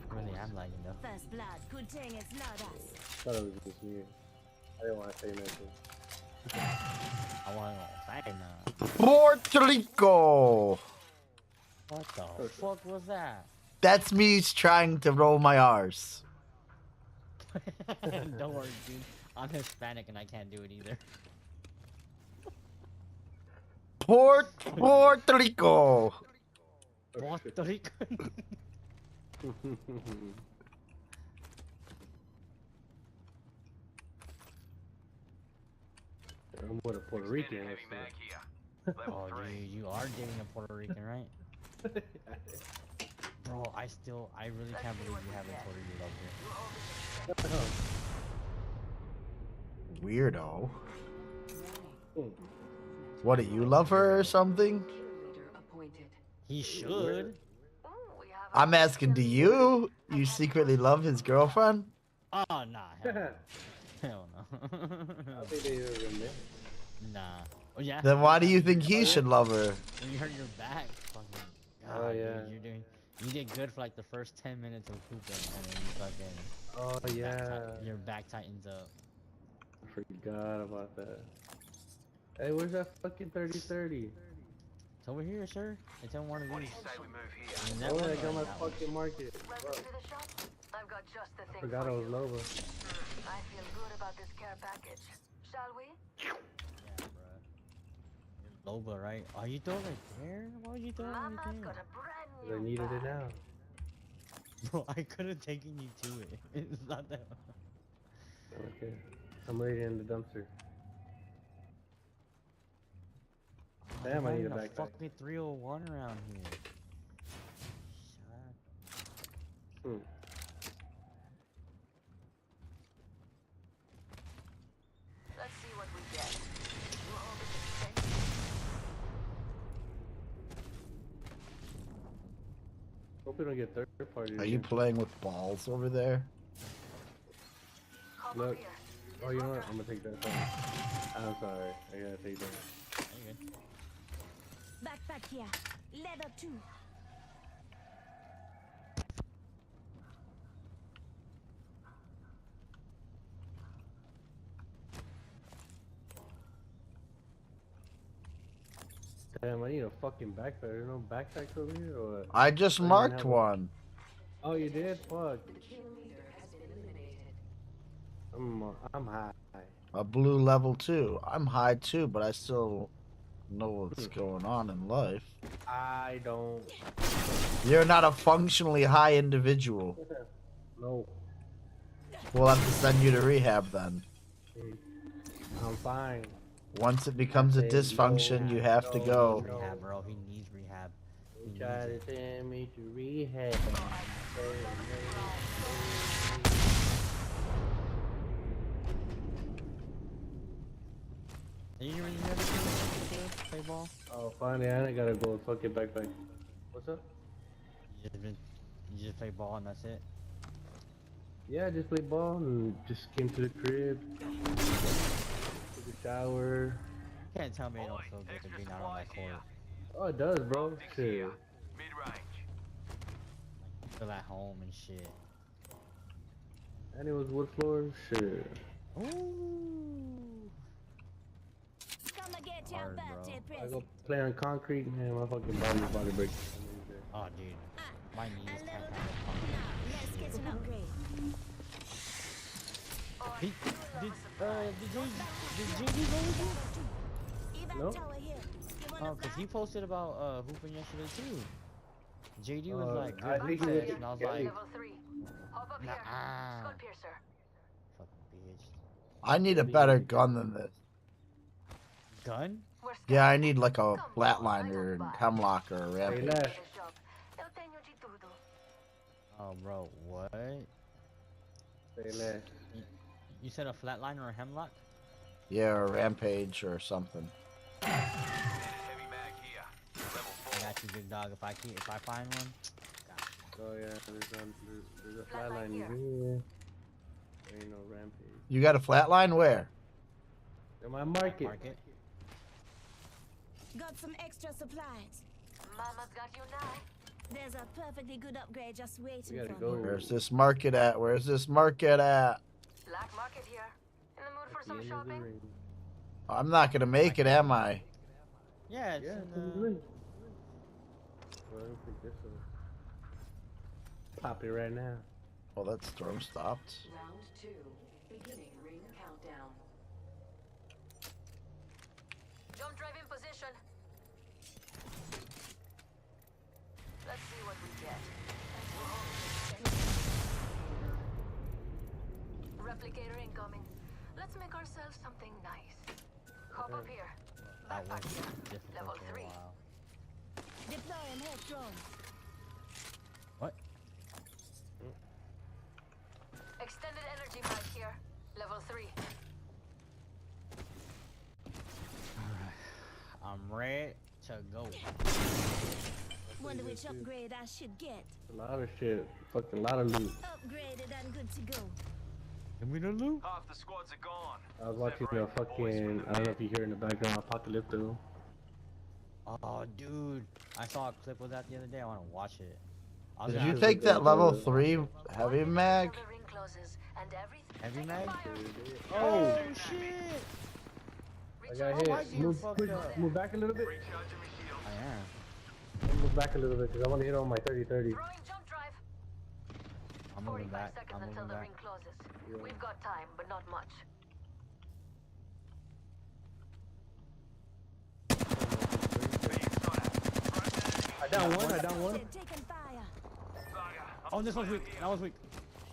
Really, I'm lagging though. First blood, good thing it's not us. Thought it was just me. I didn't want to say nothing. I want to go now. Puerto Rico! What the fuck was that? That's me trying to roll my R's. Don't worry, dude. I'm Hispanic and I can't do it either. Puerto Rico! Puerto Rico. I'm with a Puerto Rican. Oh, dude, you are dating a Puerto Rican, right? Bro, I really can't believe you haven't Puerto Rican up here. Weirdo. What, do you love her or something? He should. I'm asking, do you? You secretly love his girlfriend? Oh, nah. Hell no. I think they were in there. Nah. Oh, yeah. Then why do you think he should love her? When you hurt your back, fucking. God, Oh, yeah. Dude, you did good for like the first 10 minutes of hooping, and then you fucking. Oh yeah. Your back tightens up. I forgot about that. Hey, where's that fucking 30-30? It's over here, sir. It's on one of these. Oh, I got my fucking market. I've got just the thing Forgot for I was you. Nova. I feel good about this care package. Shall we? Yeah, bro. Loba, right? Oh, you throw it right there? Why would you throw it right Mama's there? got a brand I new needed it bag. now. Bro, I could have taken you to it. It's not that. Okay. I'm ready in the dumpster. Damn, I need a Finding backpack. fucking 301 around here. Hmm. Let's see what we get. Hope we don't get third party. Are you playing with balls over there? Look. Oh, you know what? I'm gonna take that phone. I'm sorry. I gotta take that. Backpack here. Level 2. Damn, I need a fucking backpack. There's no backpacks over here or what? I just don't even marked have one. Oh, you did? Fuck. I'm high. A blue level 2. I'm high too, but I still know what's going on in life. I don't. You're not a functionally high individual. No. We'll have to send you to rehab then. I'm fine. Once it becomes a dysfunction, you have to go. Rehab, bro. He needs rehab. You try to send me to rehab. You never seen play ball? Oh, finally, I ain't gotta go fucking backpack. What's up? You just play ball and that's it? Yeah, I just played ball and just came to the crib. Took a shower. You can't tell me it don't feel good to be not on that court. Oh, it does, bro. Shit. Feel at home and shit. And it was wood floor. Shit. Ooh. Come and get your Hard, birthday bro. I present. go play on concrete, man. My fucking body's about to break. Oh, dude. My knees can't handle Let's get an upgrade. Did JD go with you? Even No. tower here. You wanna Oh, cause he posted about hooping yesterday too. JD was like, I good think he defense, was- and I was yeah, like, Level 3. Hop up here. nah. Skull piercer. Fucking bitch. I need a better gun than this. Gun? Yeah, I need like a flatliner and hemlock or a Hey, rampage. Lash. Eu tenho de tudo. Oh, bro, what? Say less. You said a flatliner or a hemlock? Yeah, or a rampage or something. I got you, big dog. If I find one, Oh yeah, there's a flatline here. There ain't no rampage. You got a flatline? Where? In my market. Got some extra supplies. Mama's got you now. There's a perfectly good upgrade just waiting gotta for go. me. Where's this market at? Where's this market at? Black market here. In the mood for some shopping? I'm not gonna make it, am I? yeah, it's Yeah, in, well, I don't think this one. Pop it right now. Well, that storm stopped. Round 2. Beginning ring countdown. Jump drive in position. Let's see what we get. Replicator incoming. Let's make ourselves something nice. Hop up here. that was Level difficult for 3. a while. Deploying head drone. What? Extended energy mic here. Level 3. I'm ready to go. Wonder which upgrade I should get. A lot of shit. Fucking lot of loot. Upgraded and good to go. Give me the loot. Half the squads are gone. I was watching the fucking, I don't know if you hear in the background, Apocalypto. Oh, dude. I saw a clip of that the other day. I want to watch it. I was Did gonna you ask take that level 3 heavy mag? The ring closes and everything. Heavy mag? Oh! shit! I got Oh, why'd hit. you Move, fuck quick, up? move back a little bit. I am. Move back a little bit because I want to hit on my 30-30. Throwing jump drive. I'm moving 45 back. seconds I'm until moving the back. ring closes. We've got time, but not much. I down one. Taking fire. Oh, this one's weak. That was weak.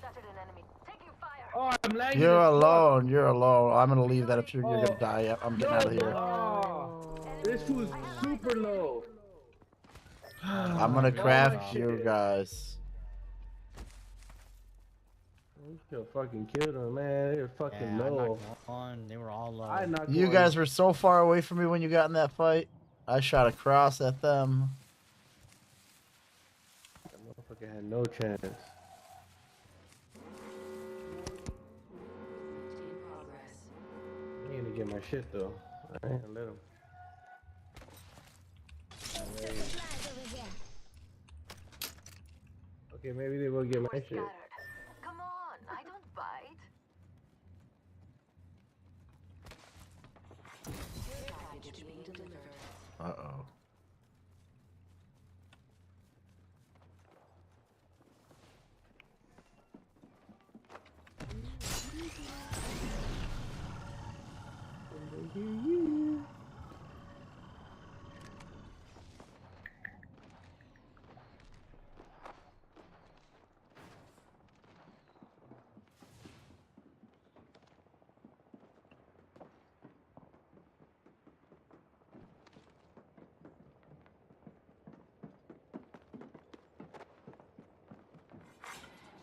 Shattered an enemy. Taking fire. Oh, I'm lagging. You're as fuck. alone. You're alone. I'm gonna leave that if you're gonna die. I'm getting out of here. Oh, this was super low. I'm gonna craft you guys. We could fucking killed them, man. They were fucking Yeah, I low. knocked one. They were all low. I knocked You one. guys were so far away from me when you got in that fight. I shot across at them. That motherfucker had no chance. In progress. I ain't gonna get my shit though. I ain't gonna let him. Supplies over here. Okay, maybe they will get my shit. Scattered. Come on, I don't bite. Package being delivered. Uh-oh.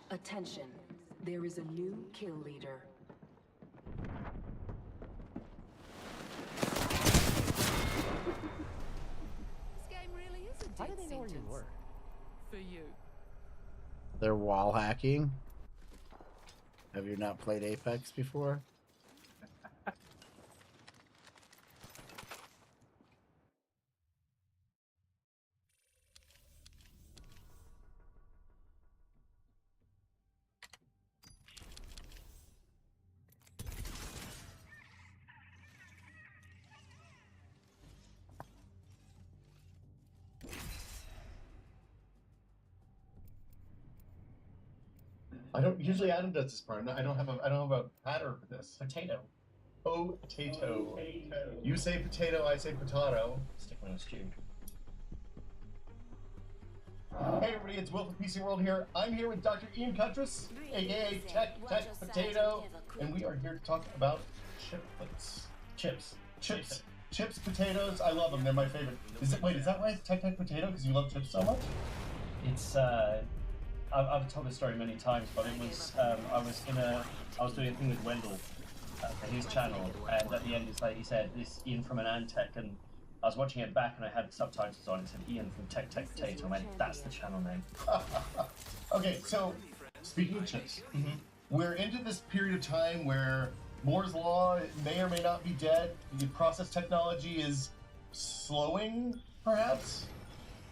Attention. There is a new kill leader. They're wall hacking. Have you not played Apex before? I don't usually Adam does this part. I don't have a pattern for this. Potato. Oh, potato. You say potato, I say potato. Stick one in stew. Hey everybody, it's Will from PC World here. I'm here with Dr. Ian Cutress, aka Tech Potato, and we are here to talk about chiplets. Chips, potatoes. I love them. They're my favorite. Is that why it's Tech Potato? Because you love chips so much? It's I've told this story many times, but it was I was doing a thing with Wendell for his channel, and at the end it's like he said, "This Ian from Anantech," and I was watching it back and I had subtitles on. It said Ian from Tech Potato. I went, "That's the channel name." Okay, so speaking of chips, we're into this period of time where Moore's Law may or may not be dead. The process technology is slowing, perhaps.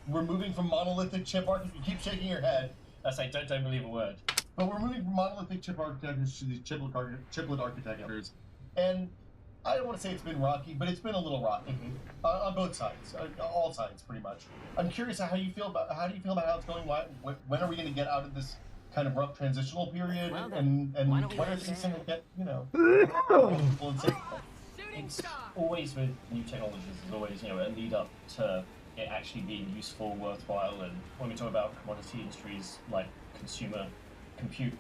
We're moving from monolithic chip architecture. You keep shaking your head. That's like, don't believe a word. But we're moving from monolithic chip architectures to these chiplet architectures. And I don't want to say it's been rocky, but it's been a little rocky on both sides, all sides pretty much. I'm curious how do you feel about how it's going? When are we going to get out of this kind of rough transitional period? And when are things going to get, people in safe? It's always with new technologies. There's always a lead up to it actually being useful, worthwhile, and when we talk about commodity industries like consumer compute,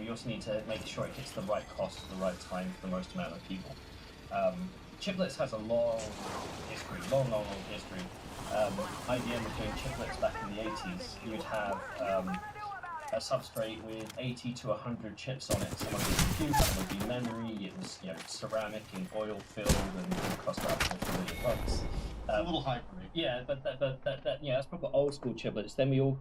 you also need to make sure it hits the right cost at the right time for the most amount of people. Chiplets has a long history, long history. IBM was doing chiplets back in the 80s. You would have a substrate with 80 to 100 chips on it. Some would be compute, some would be memory. It was ceramic and oil filled, and it would cost about $4 million. A little high for me. Yeah, but that's probably old school chiplets. Then we all.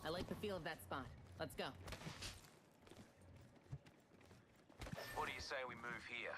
I like the feel of that spot. Let's go. What do you say we move here?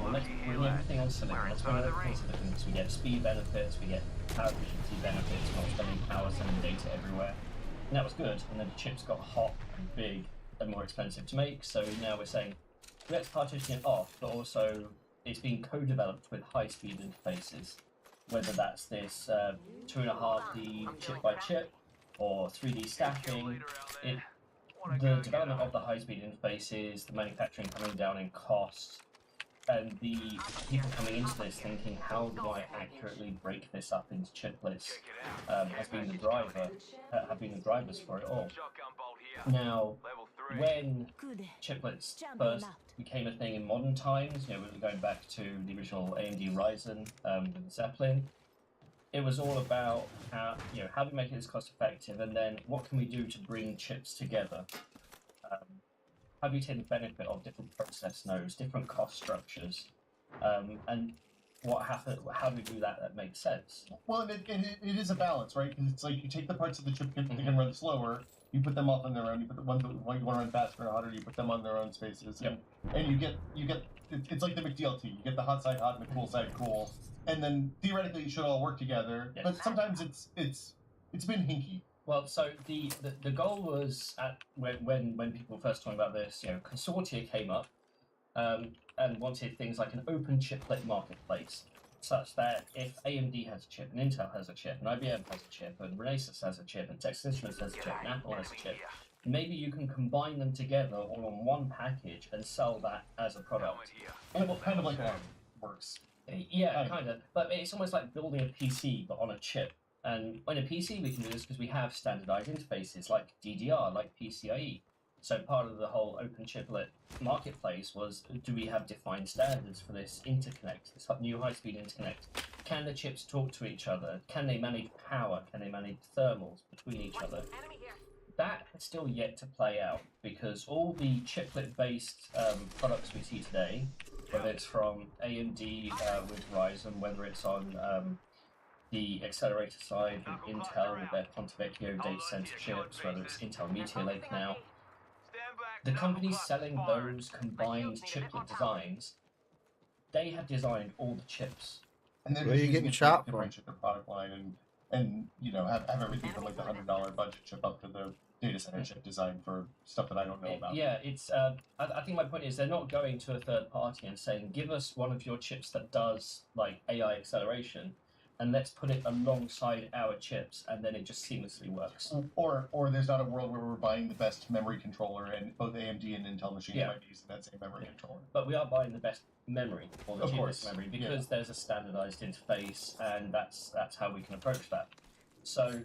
Well, let's bring everything on silicon. Let's bring everything on silicon because we get speed benefits, we get power efficiency benefits, we're not spending power sending data everywhere. And that was good. And then the chips got hot and big and more expensive to make. So now we're saying, let's partition it off, but also it's being co-developed with high-speed interfaces. Whether that's this 2.5D chip by chip or 3D stacking, the development of the high-speed interfaces, the manufacturing coming down in cost, and the people coming into this thinking, how do I accurately break this up into chiplets, have been the drivers for it all. Now, when chiplets first became a thing in modern times, we're going back to the original AMD Ryzen with the Zeppelin, it was all about how do we make it as cost effective, and then what can we do to bring chips together. How do you take the benefit of different process nodes, different cost structures, and how do we do that makes sense? Well, and it is a balance, right? Because it's like you take the parts of the chip that can run slower, You put them off on their own. You put the ones that you want to run faster or hotter. You put them on their own spaces. Yep. And you get it's like the McDLT. You get the hot side hot and the cool side cool. And then theoretically it should all work together. Yes. But sometimes it's been hinky. Well, so the goal was when people first talking about this, Consortia came up and wanted things like an open chiplet marketplace, such that if AMD has a chip, and Intel has a chip, and IBM has a chip, and Renesas has a chip, and Texas Instruments has a chip, and Apple has a chip, maybe you can combine them together all on one package and sell that as a product. Kind of like that works. Yeah, kind of. But it's almost like building a PC, but on a chip. And on a PC, we can do this because we have standardized interfaces like DDR, like PCIe. So part of the whole open chiplet marketplace was, do we have defined standards for this interconnect, this new high-speed interconnect? Can the chips talk to each other? Can they manage power? Can they manage thermals between each other? That is still yet to play out, because all the chiplet-based products we see today, whether it's from AMD with Ryzen, whether it's on the accelerator side with Intel with their Ponte Vecchio data center chips, whether it's Intel Meteor Lake now, the companies selling those combined chiplet designs, they have designed all the chips. And they're Where are you getting shot from? Differentiate their product line and have everything from like the $100 budget chip up to the data center chip design for stuff that I don't know about. Yeah, it's. I think my point is they're not going to a third party and saying, give us one of your chips that does like AI acceleration, and let's put it alongside our chips, and then it just seamlessly works. Or there's not a world where we're buying the best memory controller, and both AMD and Intel machines might be using that same memory controller. But we are buying the best memory, or the Of cheapest course, memory, because there's a standardized interface, and that's how we can approach that. So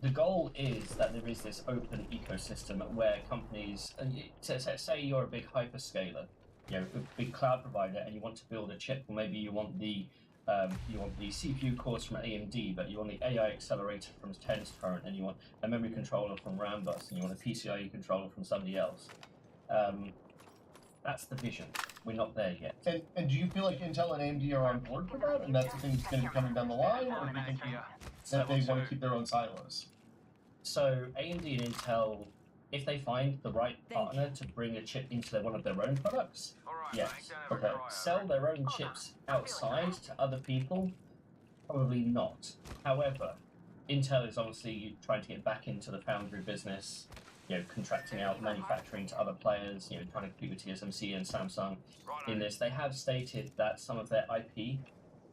the goal is that there is this open ecosystem where companies, say you're a big hyperscaler, a big cloud provider, and you want to build a chip, or maybe you want the CPU cores from AMD, but you want the AI accelerator from Tenstorrent, and you want a memory controller from Rambus, and you want a PCIe controller from somebody else. That's the vision. We're not there yet. And do you feel like Intel and AMD are on board for that, and that's the thing that's going to be coming down the line, or do you think that they want to keep their own silos? So AMD and Intel, if they find the right partner to bring a chip into one of their own products, yes. Okay. Sell their own chips outside to other people, probably not. However, Intel is obviously trying to get back into the foundry business, contracting out manufacturing to other players, trying to compete with TSMC and Samsung in this. They have stated that some of their IP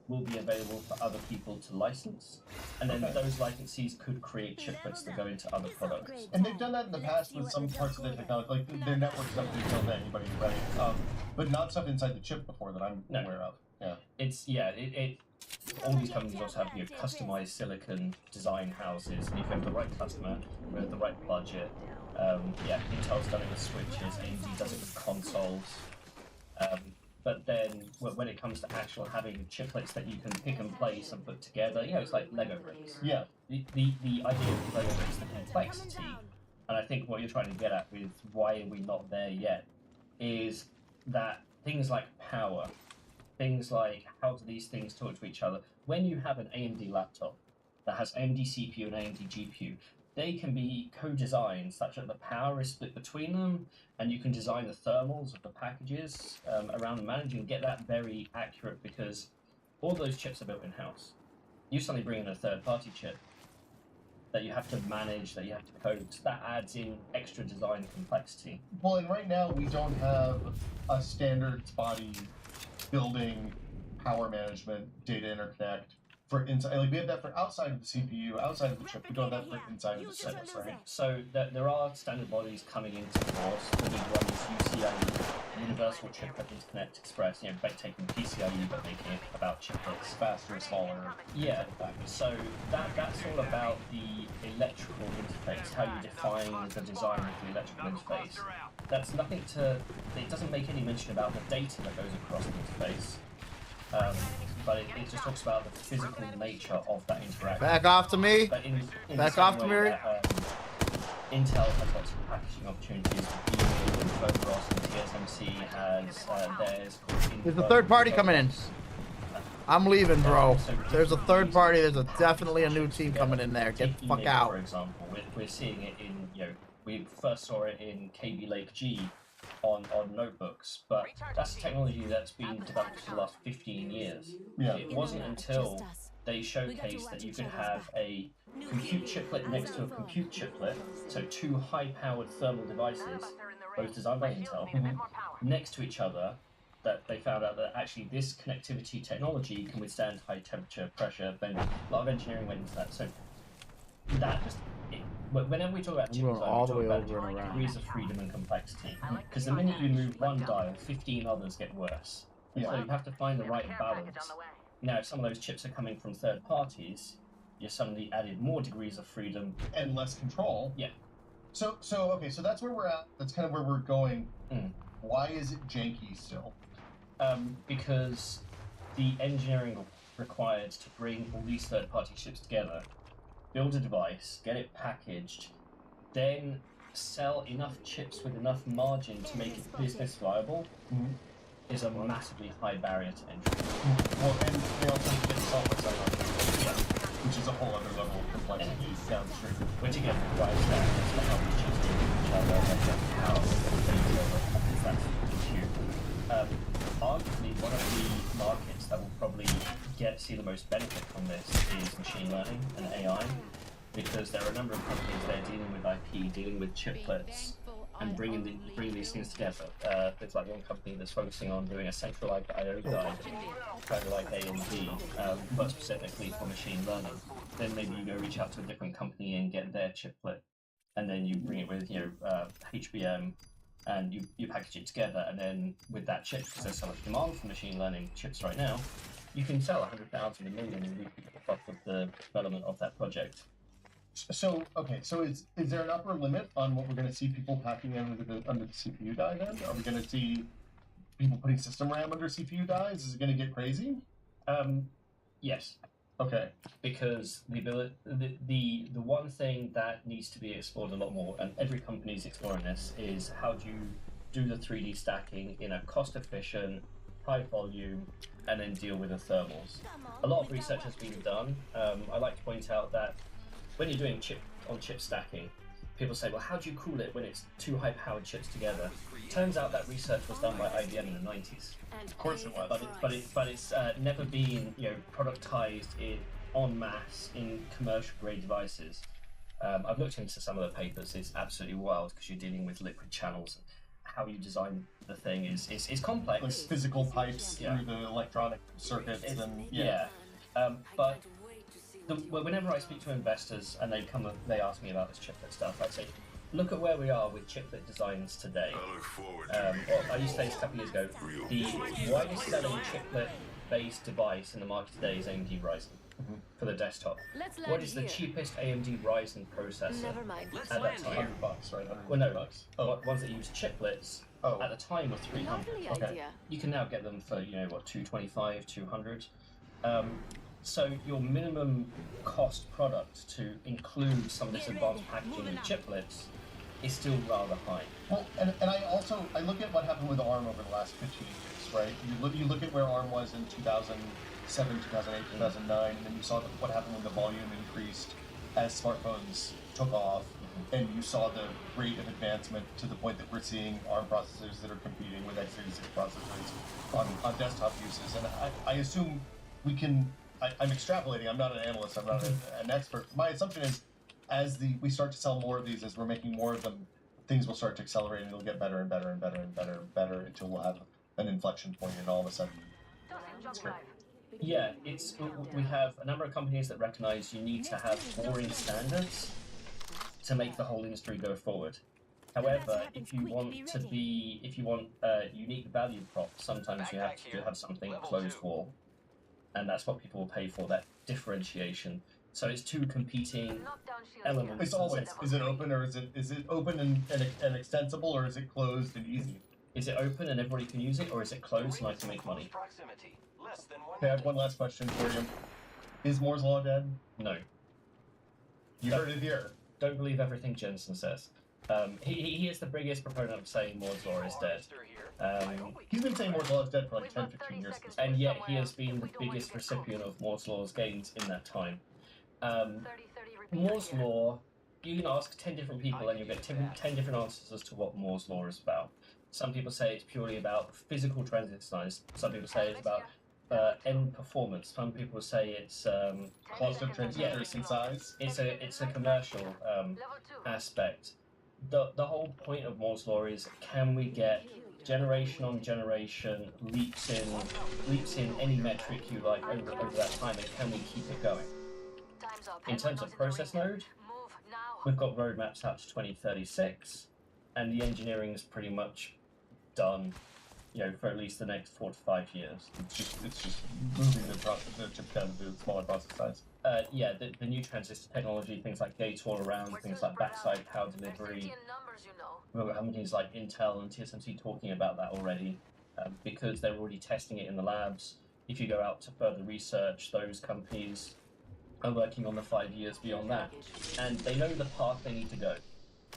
will be available for other people to license, and then those licensees could create chiplets that go into other products. And they've done that in the past with some parts of their technology, like their network stuff they sell to anybody, right? But not stuff inside the chip before that I'm aware of. Yeah. It's all these companies also have customized silicon design houses, and if you have the right customer with the right budget, Intel's done it with switches, AMD does it with consoles. But then, when it comes to actual having chiplets that you can pick and place and put together, it's like Lego bricks. Yeah. The idea of Lego bricks, the complexity, and I think what you're trying to get at with why are we not there yet, is that things like power, things like how do these things talk to each other. When you have an AMD laptop that has AMD CPU and AMD GPU, they can be co-designed such that the power is split between them, and you can design the thermals of the packages around the manager and get that very accurate, because all those chips are built in-house. You suddenly bring in a third-party chip that you have to manage, that you have to code, that adds in extra design complexity. Well, and right now we don't have a standards body building power management, data interconnect, for inside, like we have that for outside of the CPU, outside of the chip. We don't have that for inside of the chips, right? So there are standard bodies coming into force. The big one is UCI, Universal Chiplet Interconnect Express. Taking PCIe but making it about chiplets, faster, smaller. Yeah. So that's all about the electrical interface, how you define the design of the electrical interface. That's nothing to. It doesn't make any mention about the data that goes across the interface. But it just talks about the physical nature of that interaction. Back off to me. But in Back off to me. Intel has lots of packaging opportunities. Foveros and TSMC has theirs. There's a third party coming in. I'm leaving, bro. There's a third party. There's definitely a new team coming in there. Get the fuck out. For example, we're seeing it in we first saw it in KB Lake G on notebooks, but that's a technology that's been developed for the last 15 years. Yeah. It wasn't until they showcased that you could have a compute chiplet next to a compute chiplet, so two high-powered thermal devices, both designed by Intel, next to each other, that they found out that actually this connectivity technology can withstand high temperature, pressure, then a lot of engineering went into that. So that just, whenever we talk about chip We're design, all we the talk way about over and around. degrees of freedom and complexity. Because the minute you move one dial, 15 others get worse. Yeah. So you have to find the right balance. Now, if some of those chips are coming from third parties, you're suddenly added more degrees of freedom and less control. Yeah. So okay, so that's where we're at. That's kind of where we're going. Why is it janky still? Because the engineering required to bring all these third-party chips together, build a device, get it packaged, then sell enough chips with enough margin to make it business viable is a massively high barrier to entry. Well, and they also need to get the software side on it, which is a whole other level of complexity downstream. Which again requires that to how we choose to each other, and how they deliver that's compute. Arguably, one of the markets that will probably see the most benefit from this is machine learning and AI, because there are a number of companies there dealing with IP, dealing with chiplets, and bringing these things together. There's like one company that's focusing on doing a centralized I/O guide, kind of like AMD, but specifically for machine learning. Then maybe you go reach out to a different company and get their chiplet, and then you bring it with HBM, and you package it together, and then with that chip, because there's so much demand for machine learning chips right now, you can sell 100,000, $1 million and reap the profit of the development of that project. So okay, so is there an upper limit on what we're going to see people packing under the CPU die? Then are we going to see people putting system RAM under CPU dies? Is it going to get crazy? Yes. Okay. Because the one thing that needs to be explored a lot more, and every company is exploring this, is how do you do the 3D stacking in a cost-efficient, high volume, and then deal with the thermals. A lot of research has been done. I like to point out that when you're doing chip-on-chip stacking, people say, well, how do you cool it when it's two high-powered chips together? Turns out that research was done by IBM in the 90s. Of course it was. But it's never been productized en masse in commercial-grade devices. I've looked into some of the papers. It's absolutely wild because you're dealing with liquid channels. How you design the thing is complex. Like physical pipes through the electronic circuits. But whenever I speak to investors and they ask me about this chiplet stuff, I say, look at where we are with chiplet designs today. I used to say this a couple of years ago, the widest selling chiplet-based device in the market today is AMD Ryzen for the desktop. What is the cheapest AMD Ryzen processor at that time? $100, right? Well, no, ones that use chiplets at the time were $300. Okay. You can now get them for $225, $200. So your minimum cost product to include some of this advanced packaging and chiplets is still rather high. Well, and I look at what happened with ARM over the last 15 years, right? You look at where ARM was in 2007, 2008, 2009, and then you saw what happened when the volume increased as smartphones took off, and you saw the rate of advancement to the point that we're seeing ARM processors that are competing with x86 processors on desktop uses. And I assume we can. I'm extrapolating. I'm not an analyst. I'm not an expert. My assumption is, as we start to sell more of these, as we're making more of them, things will start to accelerate, and it'll get better and better and better and better and better until we'll have an inflection point, and all of a sudden, it's great. Yeah, we have a number of companies that recognize you need to have boring standards to make the whole industry go forward. However, if you want a unique value prop, sometimes you have to have something closed wall. And that's what people will pay for, that differentiation. So it's two competing elements. It's always, is it open or is it open and extensible, or is it closed and easy? Is it open and everybody can use it, or is it closed and I can make money? Okay, I have one last question for you. Is Moore's Law dead? No. You heard it here. Don't believe everything Jensen says. He is the biggest proponent of saying Moore's Law is dead. He's been saying Moore's Law is dead for like 10, 15 years. And yet he has been the biggest recipient of Moore's Law's gains in that time. Moore's Law you can ask 10 different people and you'll get 10 different answers as to what Moore's Law is about. Some people say it's purely about physical transit size. Some people say it's about end performance. Some people say it's positive transistors in size. It's a commercial aspect. The whole point of Moore's Law is, can we get generation on generation leaps in any metric you like over that time, and can we keep it going? In terms of process node, we've got roadmaps out to 2036, and the engineering is pretty much done, for at least the next 4 to 5 years. It's just moving the chip down to smaller process size. Yeah, the new transistor technology, things like gate-all-around, things like backside power delivery. We've got companies like Intel and TSMC talking about that already, because they're already testing it in the labs. If you go out to further research, those companies are working on the 5 years beyond that, and they know the path they need to go.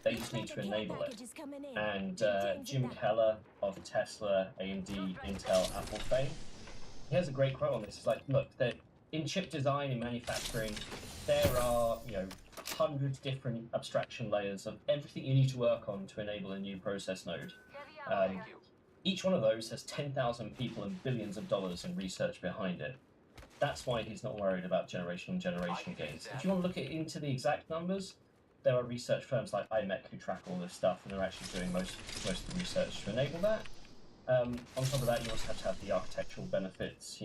They just need to enable it. And Jim Keller of Tesla, AMD, Intel, Apple fame, he has a great quote on this. It's like, look, in chip design and manufacturing, there are, hundreds of different abstraction layers of everything you need to work on to enable a new process node. Each one of those has 10,000 people and billions of dollars in research behind it. That's why he's not worried about generation gains. If you want to look into the exact numbers, there are research firms like IMEC who track all this stuff, and they're actually doing most of the research to enable that. On top of that, you also have to have the architectural benefits.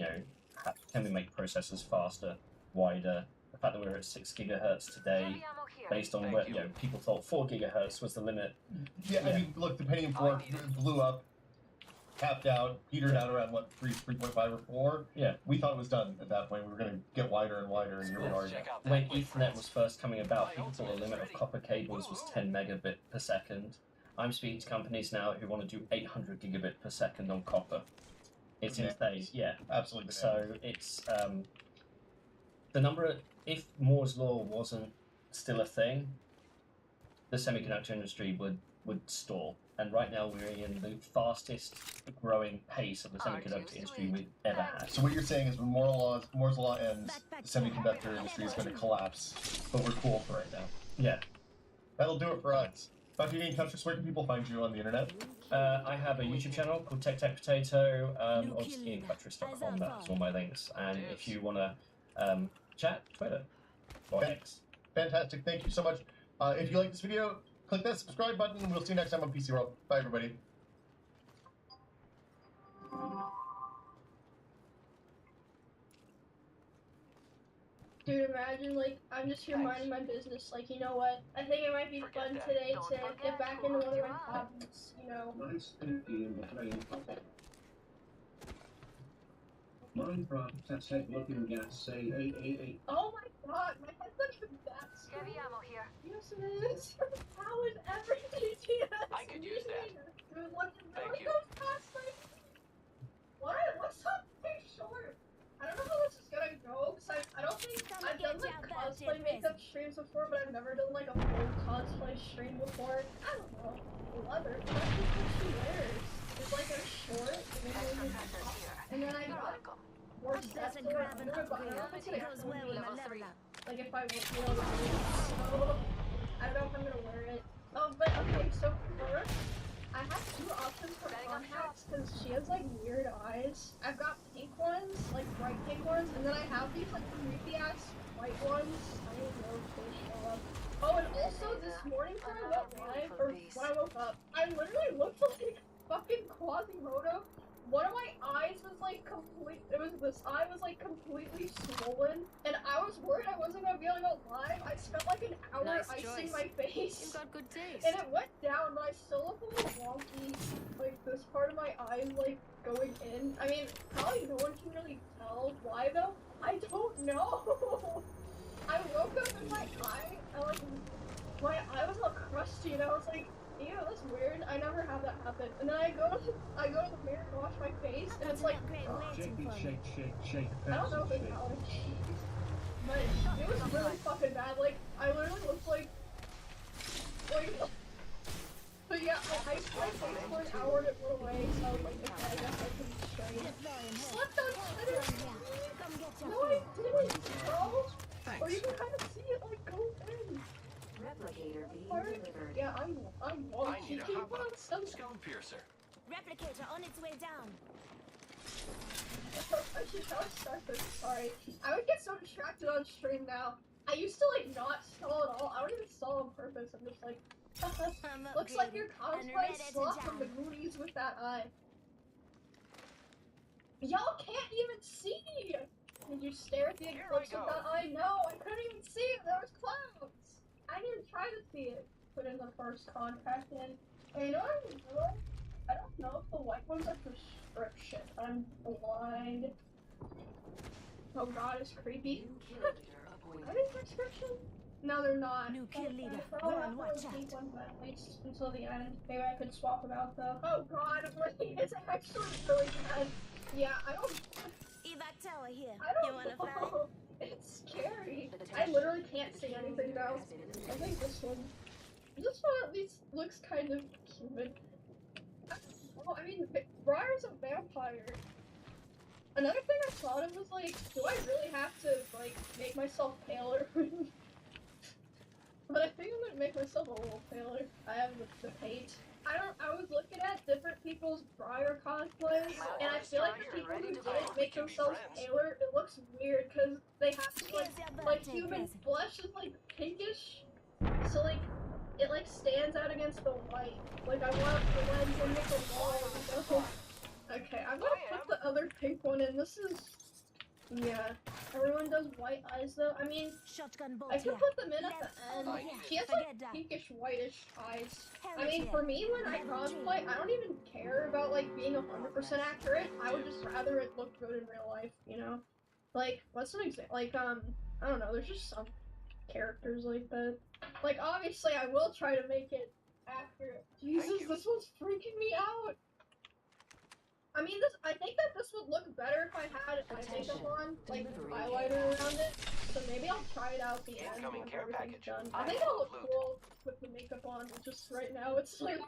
Can we make processors faster, wider? The fact that we're at 6 gigahertz today, based on what people thought 4 gigahertz was the limit. Yeah, I mean, look, the Pentium 4 blew up, capped out, petered out around 3.5 or 4. Yeah, we thought it was done at that point. We were going to get wider and wider, and here we are. When Ethernet was first coming about, people thought the limit of copper cables was 10 megabit per second. I'm speaking to companies now who want to do 800 gigabit per second on copper. It's insane. Yeah, absolutely. So it's the number. If Moore's Law wasn't still a thing, the semiconductor industry would stall. And right now we're in the fastest growing pace of the semiconductor industry we've ever had. So what you're saying is when Moore's Law ends, the semiconductor industry is going to collapse, but we're cool for right now. Yeah. That'll do it for us. If you need in touch with us, where can people find you on the internet? I have a YouTube channel called Tech Potato, or just iancuttress.com, that's all my links. And if you want to chat, Twitter or X. Fantastic, thank you so much. If you like this video, click that subscribe button, and we'll see you next time on PC World. Bye, everybody. Dude, imagine, I'm just here minding my business, you know what? I think it might be fun today to get back into one of my hobbies, Nice empty in between. Minecraft, that's it, looking gas, say 888. Oh my god, my head's not even that small. Heavy ammo here. Yes, it is. How is everything TS? I could use that. Dude, what the Thank you. goes past, what? What's up, big short? I don't know how this is gonna go, because I don't think I've done, cosplay makeup streams before, but I've never done, a full cosplay stream before. I don't know. Leather. That's just what she wears. It's a short, and then I got more sets of it, but I don't know if it's gonna goes well with my level up. if I will be able to do it, so I don't know if I'm gonna wear it. Oh, but okay, so first, I have 2 options for contacts, because she has, weird eyes. I've got pink ones, bright pink ones, and then I have these, creepy-ass white ones. I don't know if they show up. Oh, and also this morning when I went live, or when I woke up, I literally looked like fucking Quasimodo. One of my eyes was this eye was completely swollen, and I was worried I wasn't gonna be able to go live. I spent an hour icing my face. You've got good taste. And it went down, but I still look a little wonky. This part of my eye is going in. I mean, probably no one can really tell. Why though? I don't know. I woke up in my eye, and my eye was all crusty, and I was like, ew, that's weird. I never have that happen. And then I go to the mirror to wash my face, and it's Shake. I don't know if it's allergy, but it was really fucking bad. I literally looked but yeah, I iced my face for an hour and it went away, so I was like, okay, I guess I can be straight. Slept on Twitter! No, I didn't, bro! Or you can kind of see it, go in! part? Yeah, I'm I need a hop up. some Skull piercer. Replicator on its way down. I should probably start this. Sorry. I would get so distracted on stream now. I used to like not stall at all. I don't even stall on purpose. I'm just like, looks like you're cosplaying Sloth from the Goonies with that eye. Y'all can't even see! Did you stare at the eclipse with that eye? No, I couldn't even see it. There was clouds. I didn't even try to see it. Put in the first contact in. And you know what I'm doing? I don't know if the white ones are prescription. I'm blind. Oh god, it's creepy. Are they prescription? No, they're not. New kill leader. I'll Go have on, watch out. keep one, but at least until the end. Maybe I could swap them out though. Oh god, it's actually really bad. Yeah, I don't. Evac tower here. I don't You wanna fly? know. It's scary. I literally can't see anything now. I think this one at least looks kind of human. Well, I mean, Briar's a vampire. Another thing I thought of was like, do I really have to like make myself paler? But I think I'm gonna make myself a little paler. I have the paint. I was looking at different people's Briar cosplays, and I feel like the people who didn't make themselves paler, it looks weird because they have to like human flesh is like pinkish, so like it like stands out against the white. Like I want to blend and make a wall. So. Okay, I'm gonna put the other pink one in. This is yeah. Everyone does white eyes though. I mean, I could put them in at the end. She has like pinkish whitish eyes. I mean, for me when I cosplay, I don't even care about like being 100% accurate. I would just rather it look good in real life, you know? Like, what's an example? Like, I don't know, there's just some characters like that. Like, obviously I will try to make it accurate. Jesus, this one's freaking me out! I mean, I think that this would look better if I had eye makeup on, like highlighter around it. So maybe I'll try it out at the end when everything's done. I think it'll look cool with the makeup on. Just right now, it's like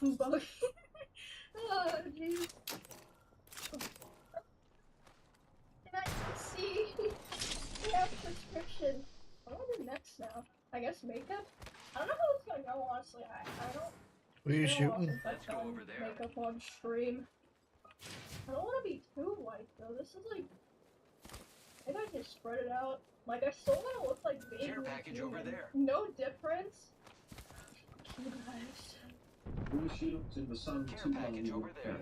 I'm bugging. Oh jeez. And I can see we have prescription. What do I do next now? I guess makeup. I don't know how it's gonna go. Honestly, I don't. Who are you shooting? Let's go over there. Makeup on stream. I don't want to be too white though. This is like, maybe I can spread it out. Like I still want to look like baby. Care package over there. No difference. You guys. We shoot up to the sun. Care package over there.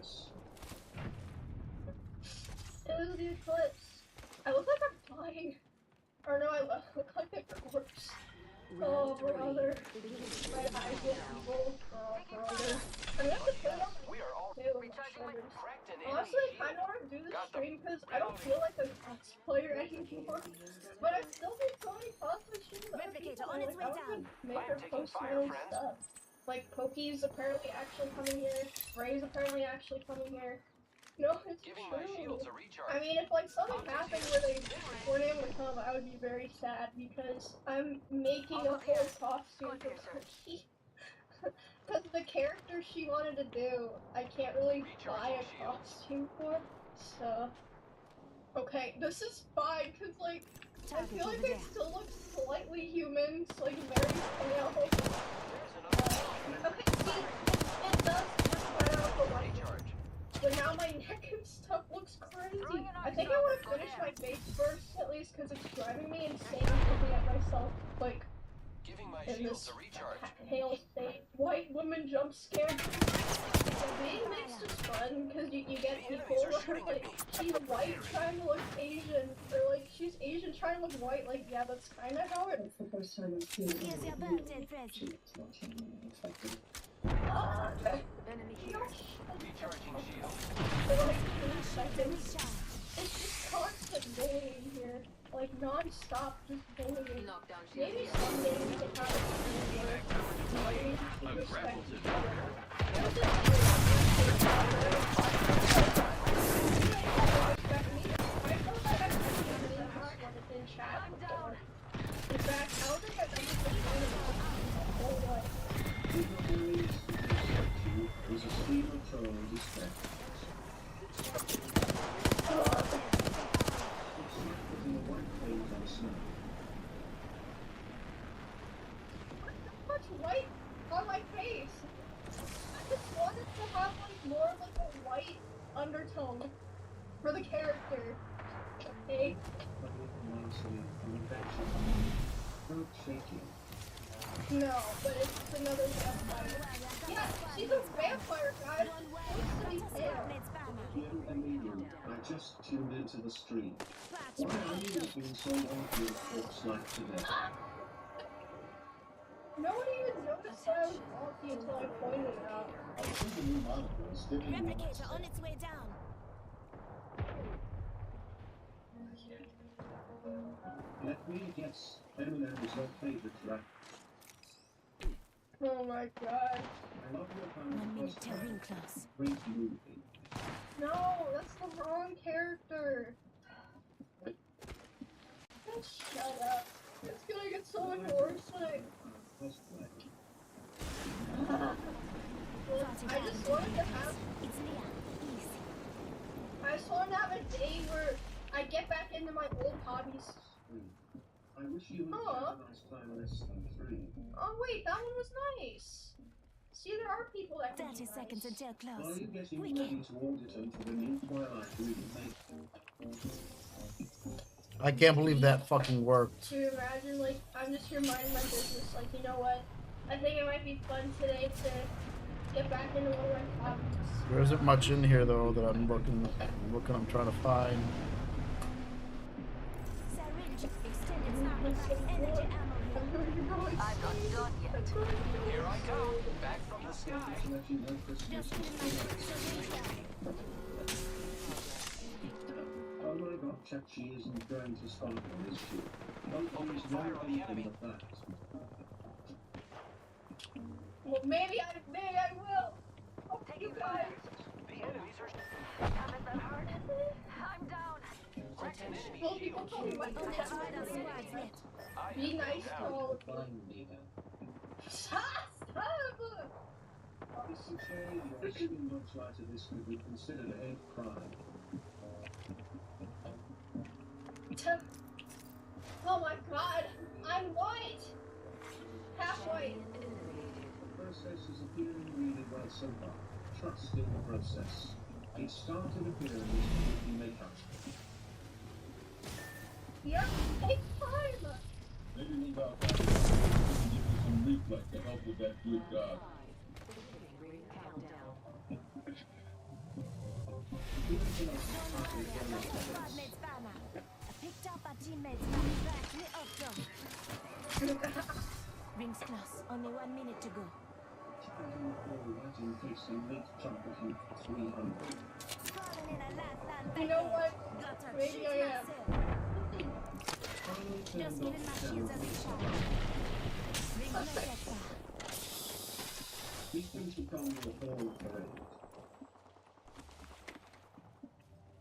It was the eclipse. I look like I'm dying. Or no, I look like a corpse. Oh, brother. My eyes look evil. Oh, brother. I mean, I have to put it on my tail and my shoulders. Honestly, I kind of want to do this stream because I don't feel like a cosplayer anymore. But I still do so many cosplay streams. Replicator on its way down. Make her post my own stuff. Like, Pokey's apparently actually coming here. Ray's apparently actually coming here. No, it's Giving true. my shields a recharge. I mean, if like something happened where they weren't able to come, I would be very sad because I'm making a whole costume for Pokey. Because the character she wanted to do, I can't really buy a costume for. So, okay, this is fine because like I feel like I still look slightly human, so, like very pale. Okay, see, it does just spread out the white. But now my neck and stuff looks crazy. I think I want to finish my face first, at least, because it's driving me insane looking at myself, like, in this pale state. White woman jump scare. Being mixed is fun, because you get people who are like, she's white trying to look Asian, or like, she's Asian trying to look white, like, yeah, that's kind of how it... Here's your birthday present. Okay. Recharging shield. It's just constant bullying here. Like non-stop just bullying. Maybe someday we can have a respect each other. In fact, I don't think I've ever been my whole life. There's a speed control respect. much white on my face. I just wanted to have like more of like a white undertone for the character. Okay. No, but it's another vampire. Yeah, she's a vampire, guys. She's supposed to be pale. I just tuned into the stream. Why are you looking so awful folks like today? No one even noticed that I was walking until I pointed it out. Replicator on its way down. Let me guess, Eminem is your favorite rapper. Oh my god. I love your 1 minute till ring close. great movie. No, that's the wrong character. Shut up. It's gonna get so embarrassing. I just wanted to have. I just wanted to have a day where I get back into my old hobbies. I wish you would have a nice time less than 3. Oh wait, that one was nice. See, there are people that can 30 seconds until Are close. you getting ready to audit them for the new Twilight remake? I can't believe that fucking worked. To imagine, like, I'm just here minding my business, like, you know what? I think it might be fun today to get back into one of my hobbies. There isn't much in here though that I'm looking, I'm trying to find. Syringe, extended sample pack, energy ammo here. I'm not done yet. Here I come, back from the sky. Just getting my syringe down. Oh my god, Chachi isn't going to stop on this shit. Don't use no anything but that. Well, maybe I will. Oh, you guys. The enemies are... Damn it, that hurt. I'm down. Well, people told me what to do. Be nice to all of you. Stop! Obviously, your skin looks like this could be considered a hate crime. Oh my god, I'm white! Half white. The process is appearing really well so far. Trust in the process. It started appearing as you make up. Yeah, take time! Maybe we got that. Give you some reflex to help with that good job. I picked up our teammates back me up jump. Rings close. Only 1 minute to go. You know what? Maybe I am. Just giving my shields as a shot. Ring close. These things become your whole parade.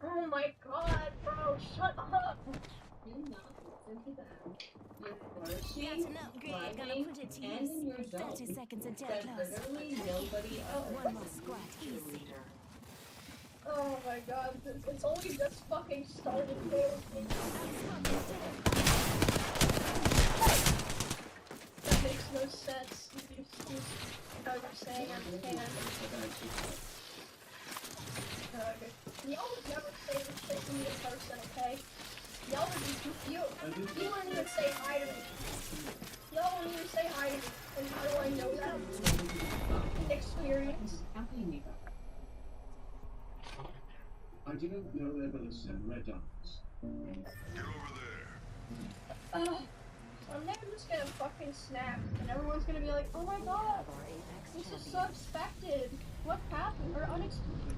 Oh my god, bro, shut up! Got an upgrade. Gonna put it to use. 30 seconds until close. One more squad. Easy. Oh my god, it's only just fucking started, dude. That makes no sense. You guys are saying everything. Y'all would never say this shit to me in person, okay? Y'all would be you wouldn't even say hi to me. Y'all wouldn't even say hi to me. And how do I know that? Experience. I didn't know there was some red eyes. Get over there. I'm never just gonna fucking snap, and everyone's gonna be like, oh my god, this is so expected. What happened? Or unexpected.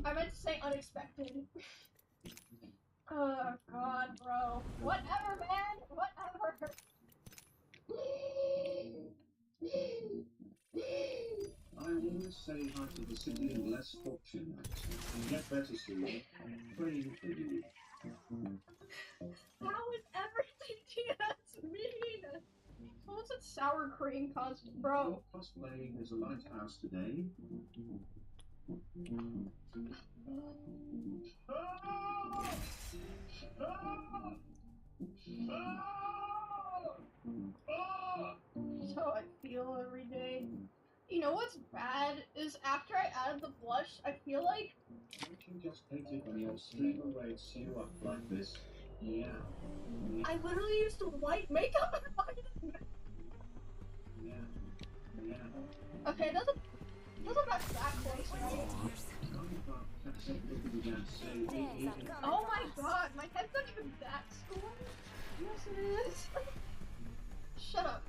I meant to say unexpected. Oh god, bro. Whatever, man. Whatever. I always say hi to the city of less fortunate and get better soon. Praying for you. How is everything that's mean? What's that sour cream costume, bro? Cosplaying as a lighthouse today. So I deal every day. You know what's bad is after I added the blush, I feel like You can just paint it when your streamer rates you up like this. Yeah. I literally used white makeup. Yeah. Yeah. Okay, it doesn't match that close, right? Oh my god, my head's not even that small. Yes, it is. Shut up.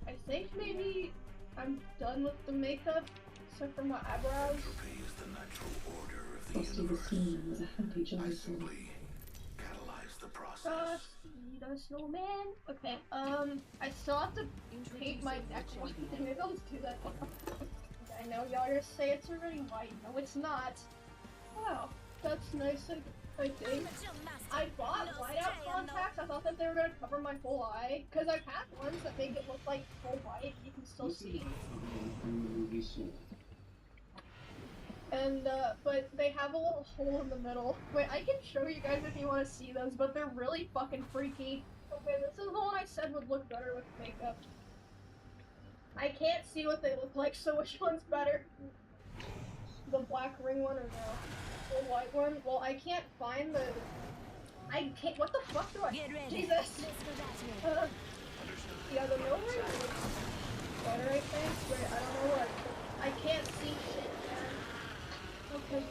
I think maybe I'm done with the makeup, except for my eyebrows. The snowman. Okay, I still have to paint my neck white. Maybe I'll just do that. I know y'all just say it's already white. No, it's not. Wow, that's nice. I think I bought whiteout contacts. I thought that they were gonna cover my whole eye, cause I've had ones that make it look like full white. You can still see. And but they have a little hole in the middle. Wait, I can show you guys if you want to see those, but they're really fucking freaky. Okay, this is the one I said would look better with makeup. I can't see what they look like, so which one's better? The black ring one or the white one? Well, I can't find the... I can't... What the fuck do I... Jesus! Yeah, the no ring is better, I think. Wait, I don't know what... I can't see shit, man. Okay,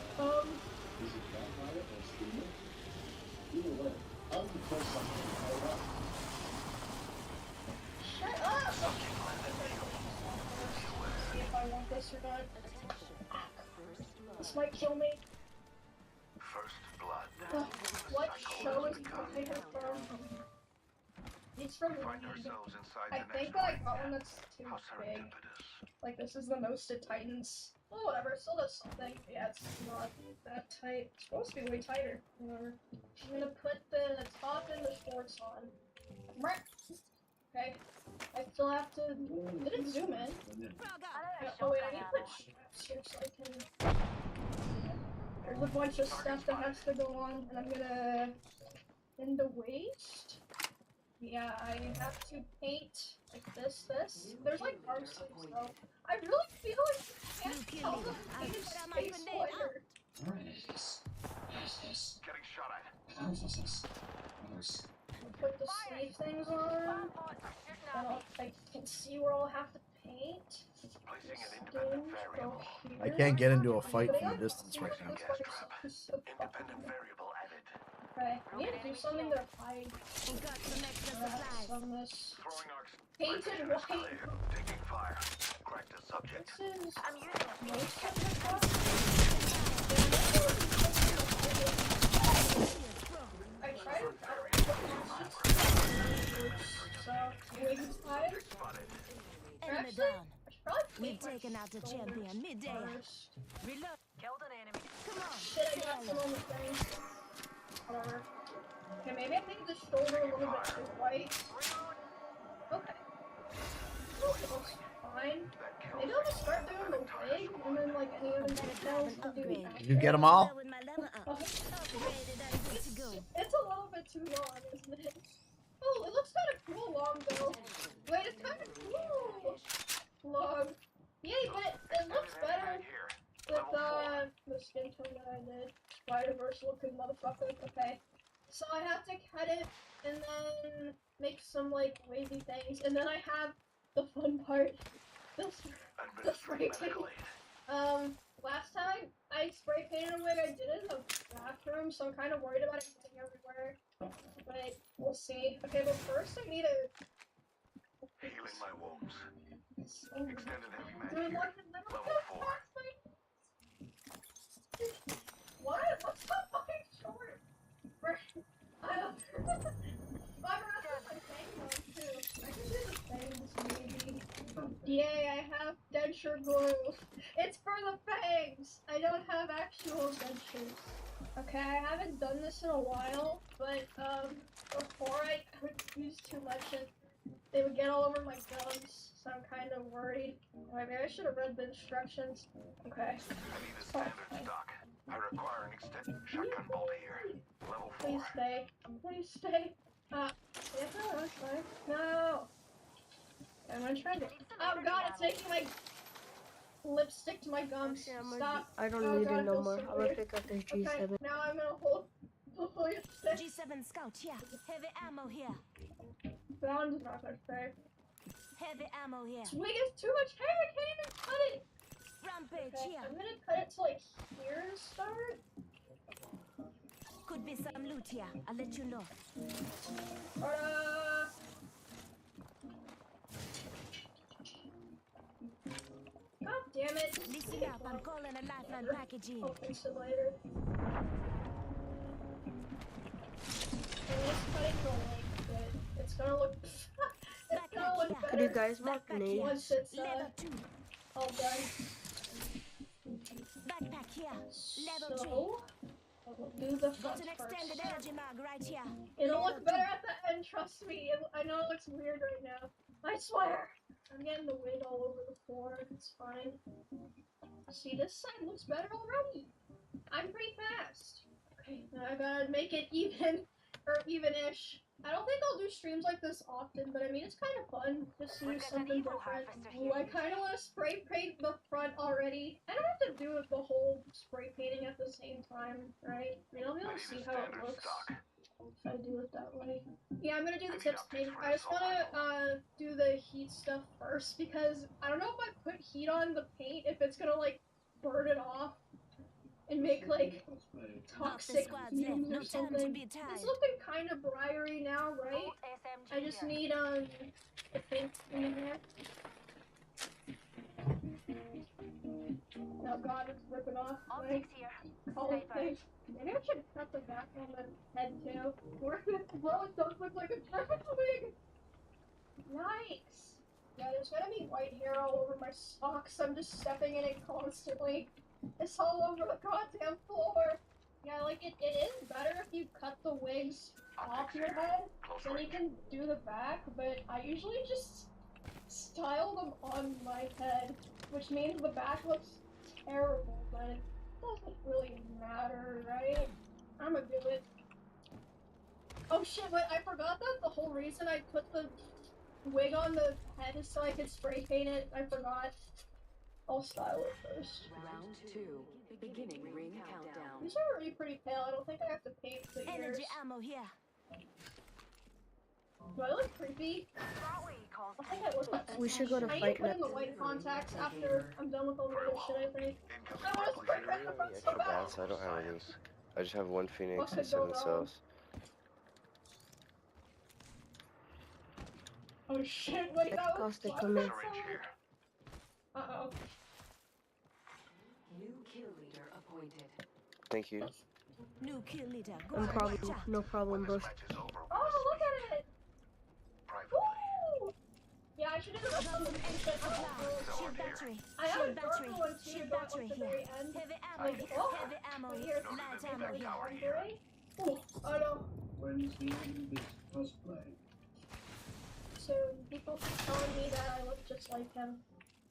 shut up! See if I want this or not. This might kill me. First blood. What show is it from? It's from I think that I got one that's too big. Like, this is the most it tightens. Oh, whatever, it still does something. Yeah, it's not that tight. It's supposed to be way tighter. Whatever. I'm gonna put the top and the shorts on. Okay. I still have to... Did it zoom in? Oh wait, I need to put straps here so I can... There's a bunch of stuff that has to go on, and I'm gonna... In the waist? Yeah, I have to paint like this. There's like arm sleeves though. I really feel like you can't tell the space wider. Getting shot at. Put the sleeve things on. I can see where I'll have to paint. I can't get into a fight from a distance right now. Independent variable added. Okay, I need to do something to hide on this. Painted white. Taking fire. Crack the subject. This is most of the stuff. I tried to Enemy down. We've taken out the champion mid-day. Reload. Killed an enemy. Come on. Shit, I got some on the thing. Whatever. Okay, maybe I think the shoulder a little bit too white. Okay. It looks fine. Maybe I'll just start doing the wig, and then like any other details to do. Did you get them all? It's a little bit too long, isn't it? Oh, it looks kind of cool long though. Wait, it's kind of cool long. Yay, but it looks better with the skin tone that I did. Spider-Verse looking motherfucker. Okay. So I have to cut it and then make some like wavy things, and then I have the fun part. The spray paint. Last time I spray painted a wig, I did it in the bathroom, so I'm kind of worried about it getting everywhere. But we'll see. Okay, but first I need a... Healing my wounds. Extended heavy mag Dude, here. what? Level 4. What? What's so fucking short? I don't... My breath is like fang too. I can do the fangs, maybe. Yay, I have denture glue. It's for the fangs. I don't have actual dentures. Okay, I haven't done this in a while, but before I would use too much and they would get all over my gums, so I'm kind of worried. Maybe I should have read the instructions. Okay. I need a standard stock. I require an extended shotgun bolt here. Level 4. Please stay. Please stay. Yeah, no, that's fine. No! I'm gonna try to. Oh god, it's making my lipstick to my gums. Stop. I don't Oh need god, it no feels more. so I'm gonna weird. pick up this Okay, G7. now I'm gonna hold the lipstick. G7 Scout here. Heavy ammo here. Bound is not gonna stay. Heavy ammo here. This wig is too much hair, I can't even cut it! Rampage Okay, here. I'm gonna cut it to like here to start. Could be some loot here. I'll let you know. God damn it! Listen up, I'm calling a lifeline packaging. I'll fix it later. And let's cut it to like good. It's gonna look. It's gonna look better. Could you guys mark grenades? Once it's all done. Backpack here. Level 3. So, I will do the Got front an extended first. energy mag right here. It'll look better at the end, trust me. I know it looks weird right now. I swear. I'm getting the wig all over the floor. It's fine. See, this side looks better already. I'm pretty fast. Okay, now I gotta make it even, or even-ish. I don't think I'll do streams like this often, but I mean, it's kind of fun just to do something different. Ooh, I kind of want to spray paint the front already. I don't have to do the whole spray painting at the same time, right? I mean, I'll be able to see how it looks if I do it that way. Yeah, I'm gonna do the tips paint. I just want to do the heat stuff first because I don't know if I put heat on the paint, if it's gonna like burn it off and make like toxic fumes or something. It's looking kind of briary now, right? I just need the paint in there. Oh god, it's ripping off my color thing. Maybe I should cut the back on the head too. Well, it does look like a perfect wig! Nice! Yeah, there's gonna be white hair all over my socks. I'm just stepping in it constantly. It's all over the goddamn floor. Yeah, like it is better if you cut the wigs off your head, then you can do the back, but I usually just style them on my head, which means the back looks terrible, but it doesn't really matter, right? I'ma do it. Oh shit, wait, I forgot that the whole reason I put the wig on the head is so I could spray paint it. I forgot. I'll style it first. Round 2. Beginning ring countdown. These are already pretty pale. I don't think I have to paint the ears. Energy ammo here. Do I look creepy? I think I look like We should go to I need fight to put in the next. white contacts after I'm done with all the other shit, I think. I want to spray paint the front so Extra bad. bats, I don't have any. I just have one Phoenix What and could go 7 wrong? cells. Oh shit, wait, that was Caustic, come in. Uh-oh. New kill leader appointed. Thank you. New kill leader. Go No for problem, it. no problem, bro. Oh, look at it! Woo! Yeah, I should do the rest of the shit. Shield battery. I have a Shield battery. darker one too, Shield but battery at the here. very end. Heavy ammo Like, here. oh. Heavy ammo Wait, here. here's Light ammo here. Oh, oh no. When's the end of this cosplay? So people keep telling me that I look just like him.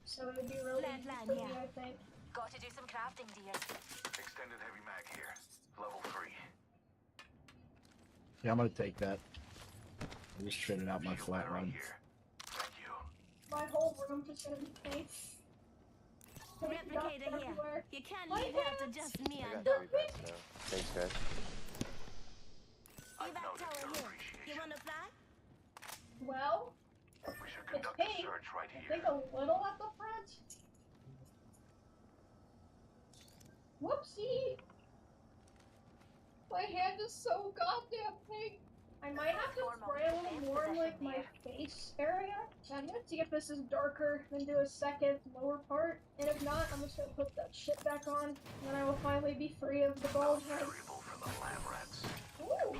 So it would be really Flatline pretty, here. I think. Got to do some crafting, dear. Extended heavy mag here. Level 3. Yeah, I'm gonna take that. I just traded out my flat run. My whole room just gonna be paint. Replicator here. You can't My leave here to just me I and got 3 bats now. Thanks, guys. Evac tower here. You wanna fly? Well, it's paint. I think a little at the front. Whoopsie! My hand is so goddamn pink. I might have to spray a little more in like my face area. I'm gonna see if this is darker, then do a second lower part. And if not, I'm just gonna put that shit back on. And then I will finally be free of the bald head. Ooh!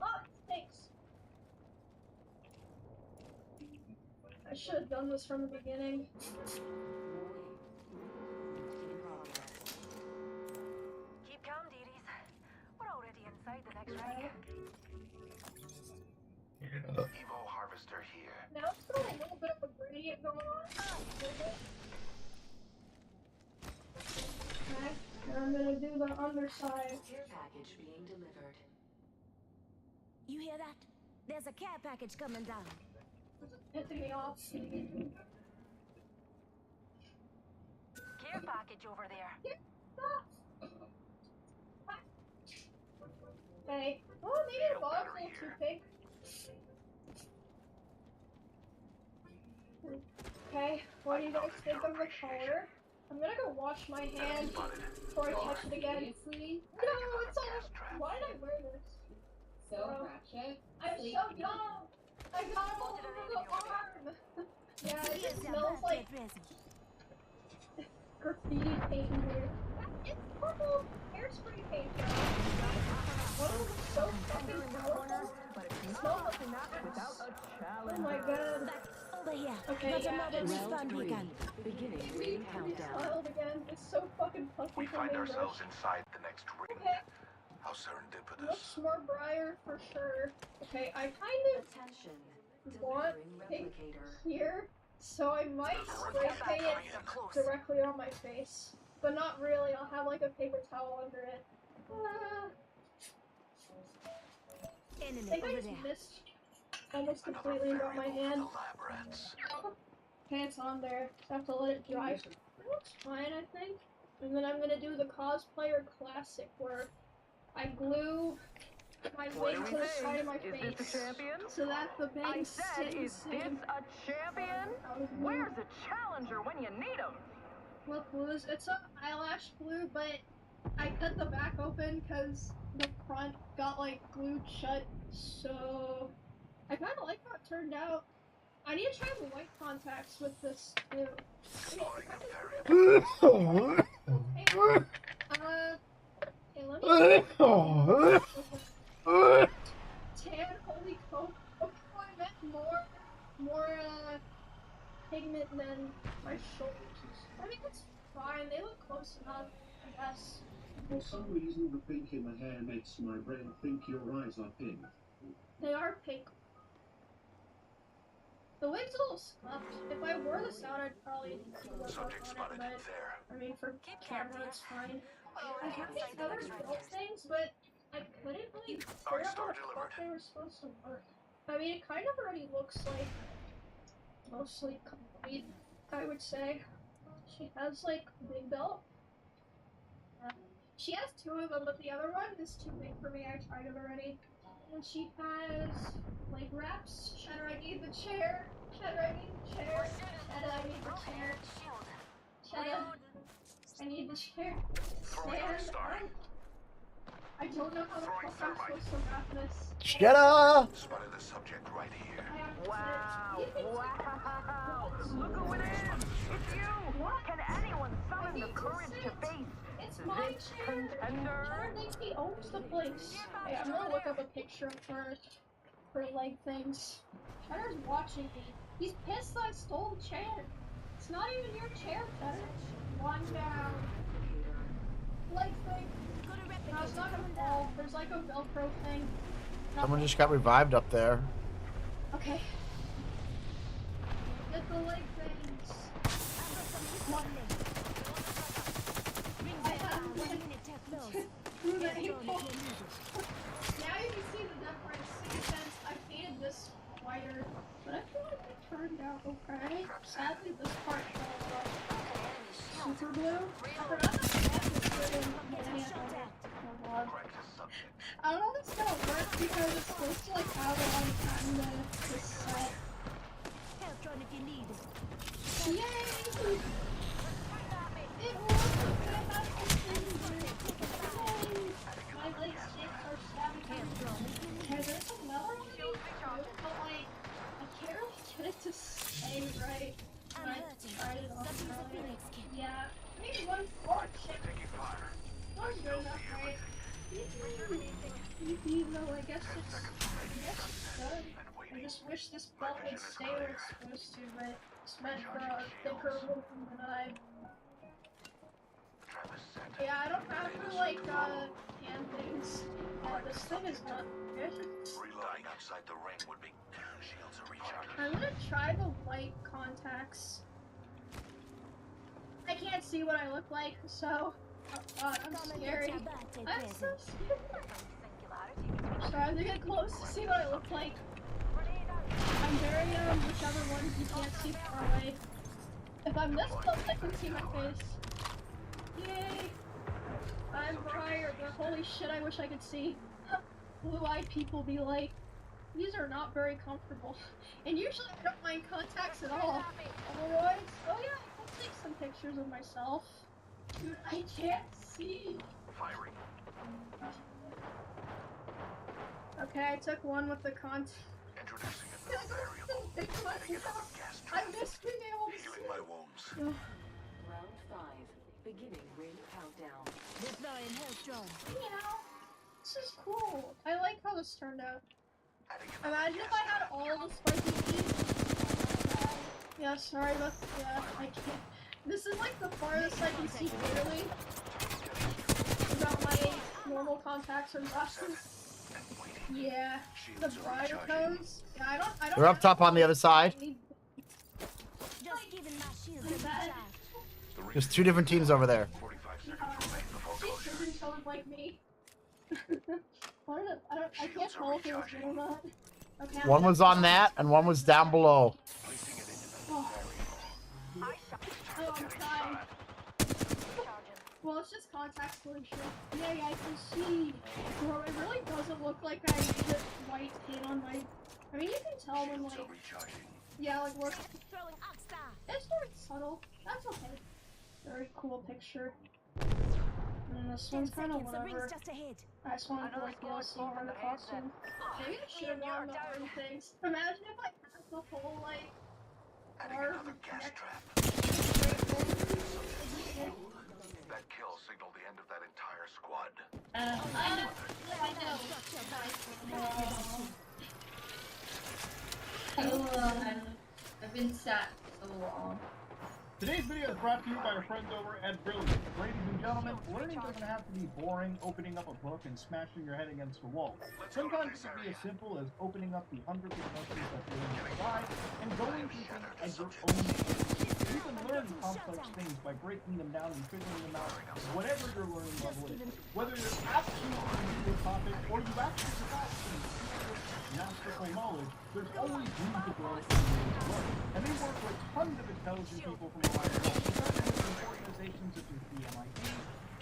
Ah, thanks. I should have done this from the beginning. Keep calm, dearies. We're already inside the next ring. Evo harvester here. Now it's got a little bit of a gradient going on. Okay, now I'm gonna do the underside. Care package being delivered. You hear that? There's a care package coming down. off. Care package over there. Hey. Oh, maybe the bot's a little too big. Okay, what do you guys think of the color? I'm gonna go wash my hand before I touch it again. No, it's all. Why did I wear this? So ratchet. I'm so young. I got all over the arm. Yeah, it just smells like graffiti paint in here. It's purple hairspray paint. What is it so fucking powerful? But it smells like enough without a challenge. Oh my god. Over here. Okay, Got yeah, another it's respawn beacon. Beginning ring countdown. smiled again. It's so fucking puffy We for find me. ourselves inside the next ring. Okay. How serendipitous. Looks more briar for sure. Okay, I kind of want pink here, so I might spray paint it directly on my face. But not really, I'll have like a paper towel under it. I think I just missed almost completely and got my hand. Okay, it's on there. Just have to let it dry. It looks fine, I think. And then I'm gonna do the cosplayer classic where I glue my wing to the side of my face so that the bangs stay the same. A champion? Where's a challenger when you need him? What glues? It's a eyelash glue, but I cut the back open because the front got like glued shut. So I kind of like how it turned out. I need to try the white contacts with this glue. Okay, let me. Tan, holy coke. Okay, I meant more pigment than my shoulders. I mean, it's fine. They look close enough, I guess. For some reason, the pink in the hair makes my brain think your eyes are pink. They are pink. The wig's a little scuffed. If I wore this out, I'd probably work on it, but I mean, for camera, it's fine. I have these other built things, but I couldn't really figure out how the fuck they were supposed to work. I mean, it kind of already looks like mostly complete, I would say. She has like a big belt. She has two of them, but the other one is too big for me. I tried it already. And she has leg wraps. Cheddar, I need the chair. Cheddar, I need the chair. Cheddar, I need the chair. Cheddar, I need the chair. Stand up. I don't know how the fuck I'm supposed to wrap this. Cheddar! Spotted the subject right here. Wow! Wow! Look who it is! It's you! Can anyone summon the courage to face It's my chair! Cheddar thinks he owns the place. Hey, I'm gonna look up a picture of her leg things. Cheddar's watching me. He's pissed that I stole the chair. It's not even your chair, Cheddar. One down. Leg thing. No, it's not gonna fall. There's like a Velcro thing. Someone just got revived up there. Okay. Get the leg things. I have like through the ankle. Now you can see the difference since I painted this whiter, but I feel like it turned out okay. Sadly, this part fell off. Super glue. I forgot that I had this good in my hand. Oh god. I don't know if it's gonna work because it's supposed to like have a lot of time to set. Yay! It worked! I have some things in it. My leg sticks are stabbing me. Okay, there's another one too, but like, I can't really get it to stay right. When I tried it on earlier. Yeah, maybe one more shit. Not good enough, right? Even though I guess it's good. I just wish this belt would stay where it's supposed to, but it's meant for a thicker woman than I. Yeah, I don't have to like hand things. This thing is not good. Reloading outside the ring would be shields are recharging. I'm gonna try the white contacts. I can't see what I look like, so I'm scary. I'm so scared. So I have to get close to see what I look like. I'm very whichever one's you can't see far away. If I'm this close, I can see my face. Yay! I'm tired. Holy shit, I wish I could see. Blue-eyed people be like, these are not very comfortable. And usually I don't mind contacts at all. Otherwise, oh yeah, I'll take some pictures of myself. Dude, I can't see. Firing. Okay, I took one with the Introducing a new variable. Adding another gas I trap. missed being able to Healing see. my wounds. Round 5. Beginning ring countdown. Deploying health drone. Meow. This is cool. I like how this turned out. Adding another Imagine if I had all the spiky teeth. Yeah, sorry about I can't. This is like the farthest I can see clearly. About my normal contacts or glasses. Yeah, the brighter codes. Yeah, I don't. They're up top on the other side. Just giving my shield a recharge. There's 2 different teams over there. 45 seconds remain before closure. She's codes like me. I can't tell if it was real or not. Okay, One was on that, and one was down below. Oh, I'm dying. Well, it's just contact solution. Yay, I can see. Bro, it really doesn't look like I put white paint on my. I mean, you can tell when, like. Yeah, like, look. It's very subtle. That's okay. Very cool picture. And this one's kind of whatever. I just wanted to, like, see more in the costume. Maybe I should have worn the arm things. Imagine if I had the whole, like. Adding another gas trap. That kill signaled the end of that entire squad. I've been sat so long. Today's video is brought to you by our friends over at Brilliant. Ladies and gentlemen, learning doesn't have to be boring, opening up a book and smashing your head against a wall. Sometimes it can be as simple as opening up the hundreds of emotions that Brilliant provide and going through things at your own pace. You can learn complex things by breaking them down and figuring them out, whatever your learning level is. Whether you're absolutely new to a topic or you actually forgot some masterful knowledge, there's always room to grow and learn. And they work with tons of intelligent people from around the world, starting with organizations such as the MIT,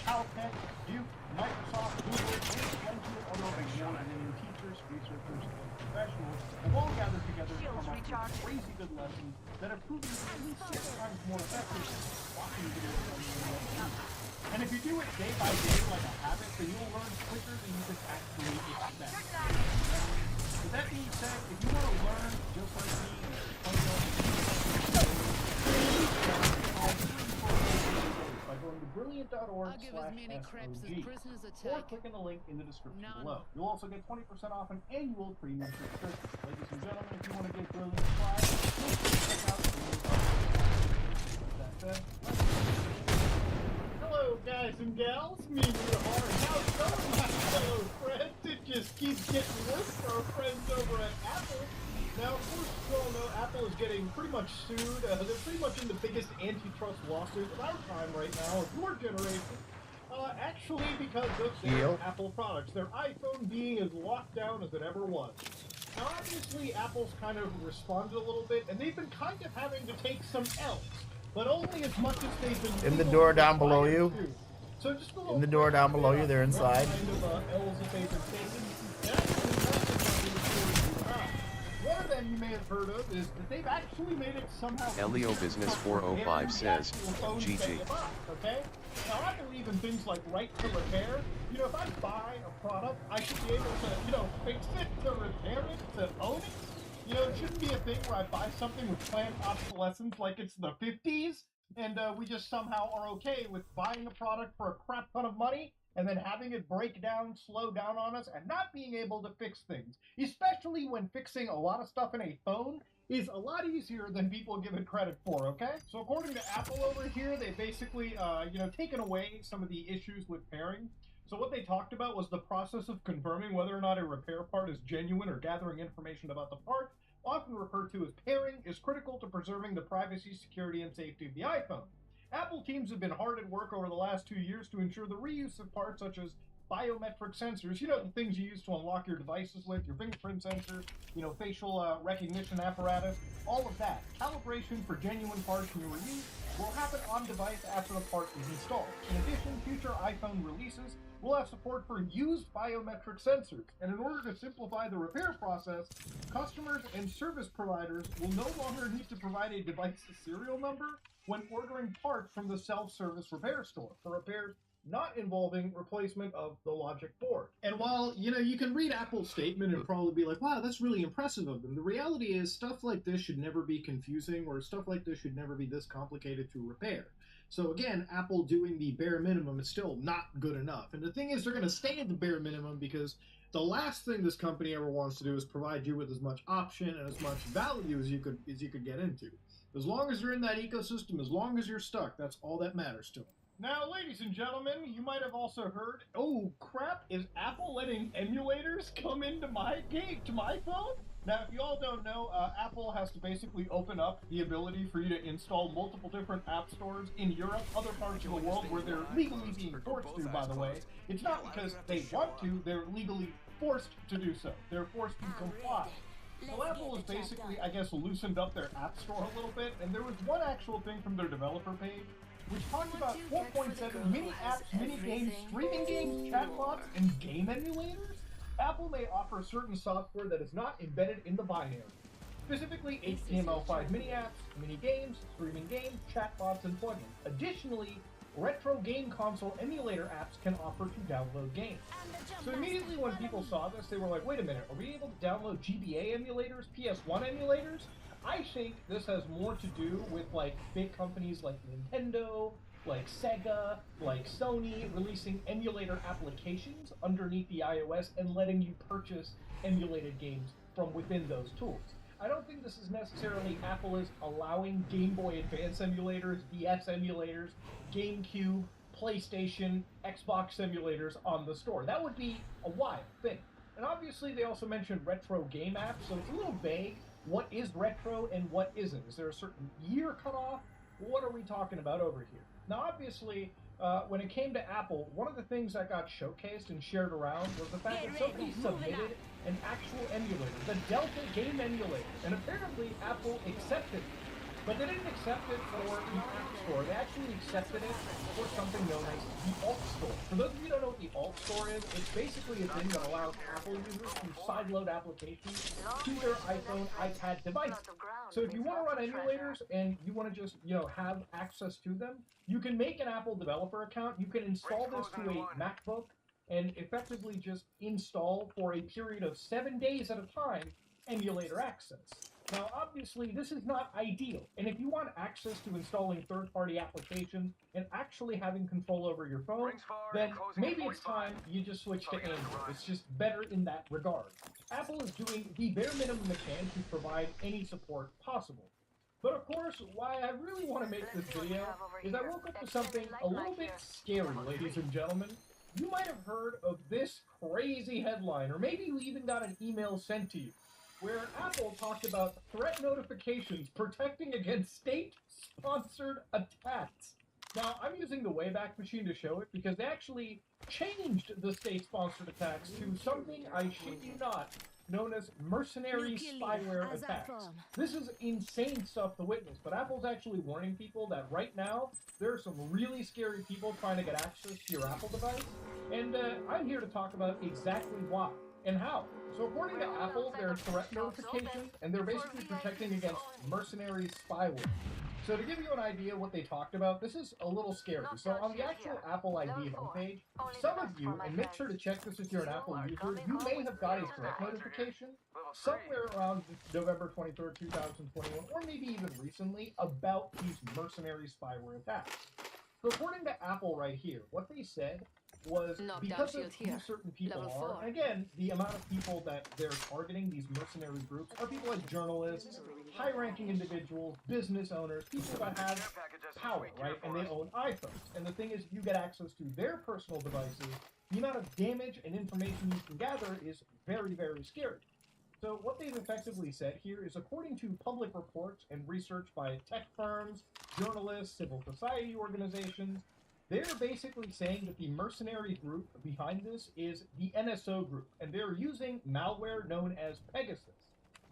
Caltech, Duke, Microsoft, Google, and plenty of other award-winning teachers, researchers, and professionals have all gathered together to come up with crazy good lessons that have proven to be 6 times more effective than watching videos on the internet. And if you do it day by day like a habit, then you'll learn quicker than you could actually expect. With that being said, if you want to learn just like me, by going to brilliant.org/SOG or clicking the link in the description below. You'll also get 20% off an annual premium subscription. Ladies and gentlemen, if you want to give Brilliant a try, check out Brilliant. Hello, guys and gals. Me, your heart. How's it going, my fellow friends? It just keeps getting worse for our friends over at Apple. Now, of course, you all know Apple is getting pretty much sued. They're pretty much in the biggest antitrust lawsuit of our time right now, of your generation. Actually, because of their Apple products. Their iPhone being as locked down as it ever was. Now, obviously, Apple's kind of responded a little bit, and they've been kind of having to take some L's. But only as much as they've been... In the door down below you. So just a little... In the door down below you, they're inside. Kind of L's that they've been taking. One of them you may have heard of is that they've actually made it somehow... Elio Business 405 says, GG. Okay? Now I believe in things like right to repair. You know, if I buy a product, I should be able to, you know, fix it, to repair it, to own it. You know, it shouldn't be a thing where I buy something with planned obsolescence like it's the 50s, and we just somehow are okay with buying a product for a crap ton of money, and then having it break down, slow down on us, and not being able to fix things. Especially when fixing a lot of stuff in a phone is a lot easier than people give it credit for, okay? So according to Apple over here, they basically, you know, taken away some of the issues with pairing. So what they talked about was the process of confirming whether or not a repair part is genuine or gathering information about the part, often referred to as pairing, is critical to preserving the privacy, security, and safety of the iPhone. Apple teams have been hard at work over the last 2 years to ensure the reuse of parts such as biometric sensors, you know, the things you use to unlock your devices with, your fingerprint sensor, you know, facial recognition apparatus, all of that. How calibration for genuine parts new or used will happen on device after the part is installed. In addition, future iPhone releases will have support for used biometric sensors, and in order to simplify the repair process, customers and service providers will no longer need to provide a device's serial number when ordering parts from the self-service repair store for repairs not involving replacement of the logic board. And while, you can read Apple's statement and probably be like, wow, that's really impressive of them, the reality is stuff like this should never be confusing, or stuff like this should never be this complicated to repair. So again, Apple doing the bare minimum is still not good enough. And the thing is, they're going to stay at the bare minimum because the last thing this company ever wants to do is provide you with as much option and as much value as you could get into. As long as you're in that ecosystem, as long as you're stuck, that's all that matters to them. Now, ladies and gentlemen, you might have also heard, oh crap, is Apple letting emulators come into my phone? Now, if you all don't know, Apple has to basically open up the ability for you to install multiple different app stores in Europe, other parts of the world where they're legally being forced to, by the way. It's not because they want to, they're legally forced to do so. They're forced to comply. So Apple has basically, I guess, loosened up their app store a little bit, and there was one actual thing from their developer page which talked about 4.7 mini apps, mini games, streaming games, chatbots, and game emulators. Apple may offer certain software that is not embedded in the binary, specifically HTML5 mini apps, mini games, streaming games, chatbots, and plugins. Additionally, retro game console emulator apps can offer to download games. So immediately when people saw this, they were like, wait a minute, are we able to download GBA emulators, PS1 emulators? I think this has more to do with like big companies like Nintendo, like Sega, like Sony releasing emulator applications underneath the iOS and letting you purchase emulated games from within those tools. I don't think this is necessarily Apple is allowing Game Boy Advance emulators, DS emulators, GameCube, PlayStation, Xbox emulators on the store. That would be a wild thing. And obviously they also mentioned retro game apps, so it's a little vague. What is retro and what isn't? Is there a certain year cutoff? What are we talking about over here? Now, obviously, when it came to Apple, one of the things that got showcased and shared around was the fact that somebody submitted an actual emulator, the Delta game emulator, and apparently Apple accepted it. But they didn't accept it for the App Store. They actually accepted it for something known as the Alt Store. For those of you who don't know what the Alt Store is, it's basically a thing that allows Apple users to sideload applications to their iPhone, iPad devices. So if you want to run emulators and you want to just, have access to them, you can make an Apple developer account. You can install this to a MacBook and effectively just install for a period of 7 days at a time emulator access. Now, obviously, this is not ideal, and if you want access to installing third-party applications and actually having control over your phone, then maybe it's time you just switch to Android. It's just better in that regard. Apple is doing the bare minimum it can to provide any support possible. But of course, why I really want to make this video is I woke up to something a little bit scary, ladies and gentlemen. You might have heard of this crazy headline, or maybe you even got an email sent to you, where Apple talked about threat notifications protecting against state-sponsored attacks. Now, I'm using the Wayback Machine to show it because they actually changed the state-sponsored attacks to something, I shit you not, known as mercenary spyware attacks. This is insane stuff to witness, but Apple's actually warning people that right now, there are some really scary people trying to get access to your Apple device, and I'm here to talk about exactly why and how. So according to Apple, there are threat notifications, and they're basically protecting against mercenary spyware. So to give you an idea what they talked about, this is a little scary. So on the actual Apple ID homepage, some of you, and make sure to check this if you're an Apple user, you may have got a threat notification somewhere around November 23rd, 2021, or maybe even recently, about these mercenary spyware attacks. So according to Apple right here, what they said was because of who certain people are, and again, the amount of people that they're targeting, these mercenary groups, are people like journalists, high-ranking individuals, business owners, people that have power, right, and they own iPhones. And the thing is, if you get access to their personal devices, the amount of damage and information you can gather is very, very scary. So what they've effectively said here is, according to public reports and research by tech firms, journalists, civil society organizations, they're basically saying that the mercenary group behind this is the NSO group, and they're using malware known as Pegasus.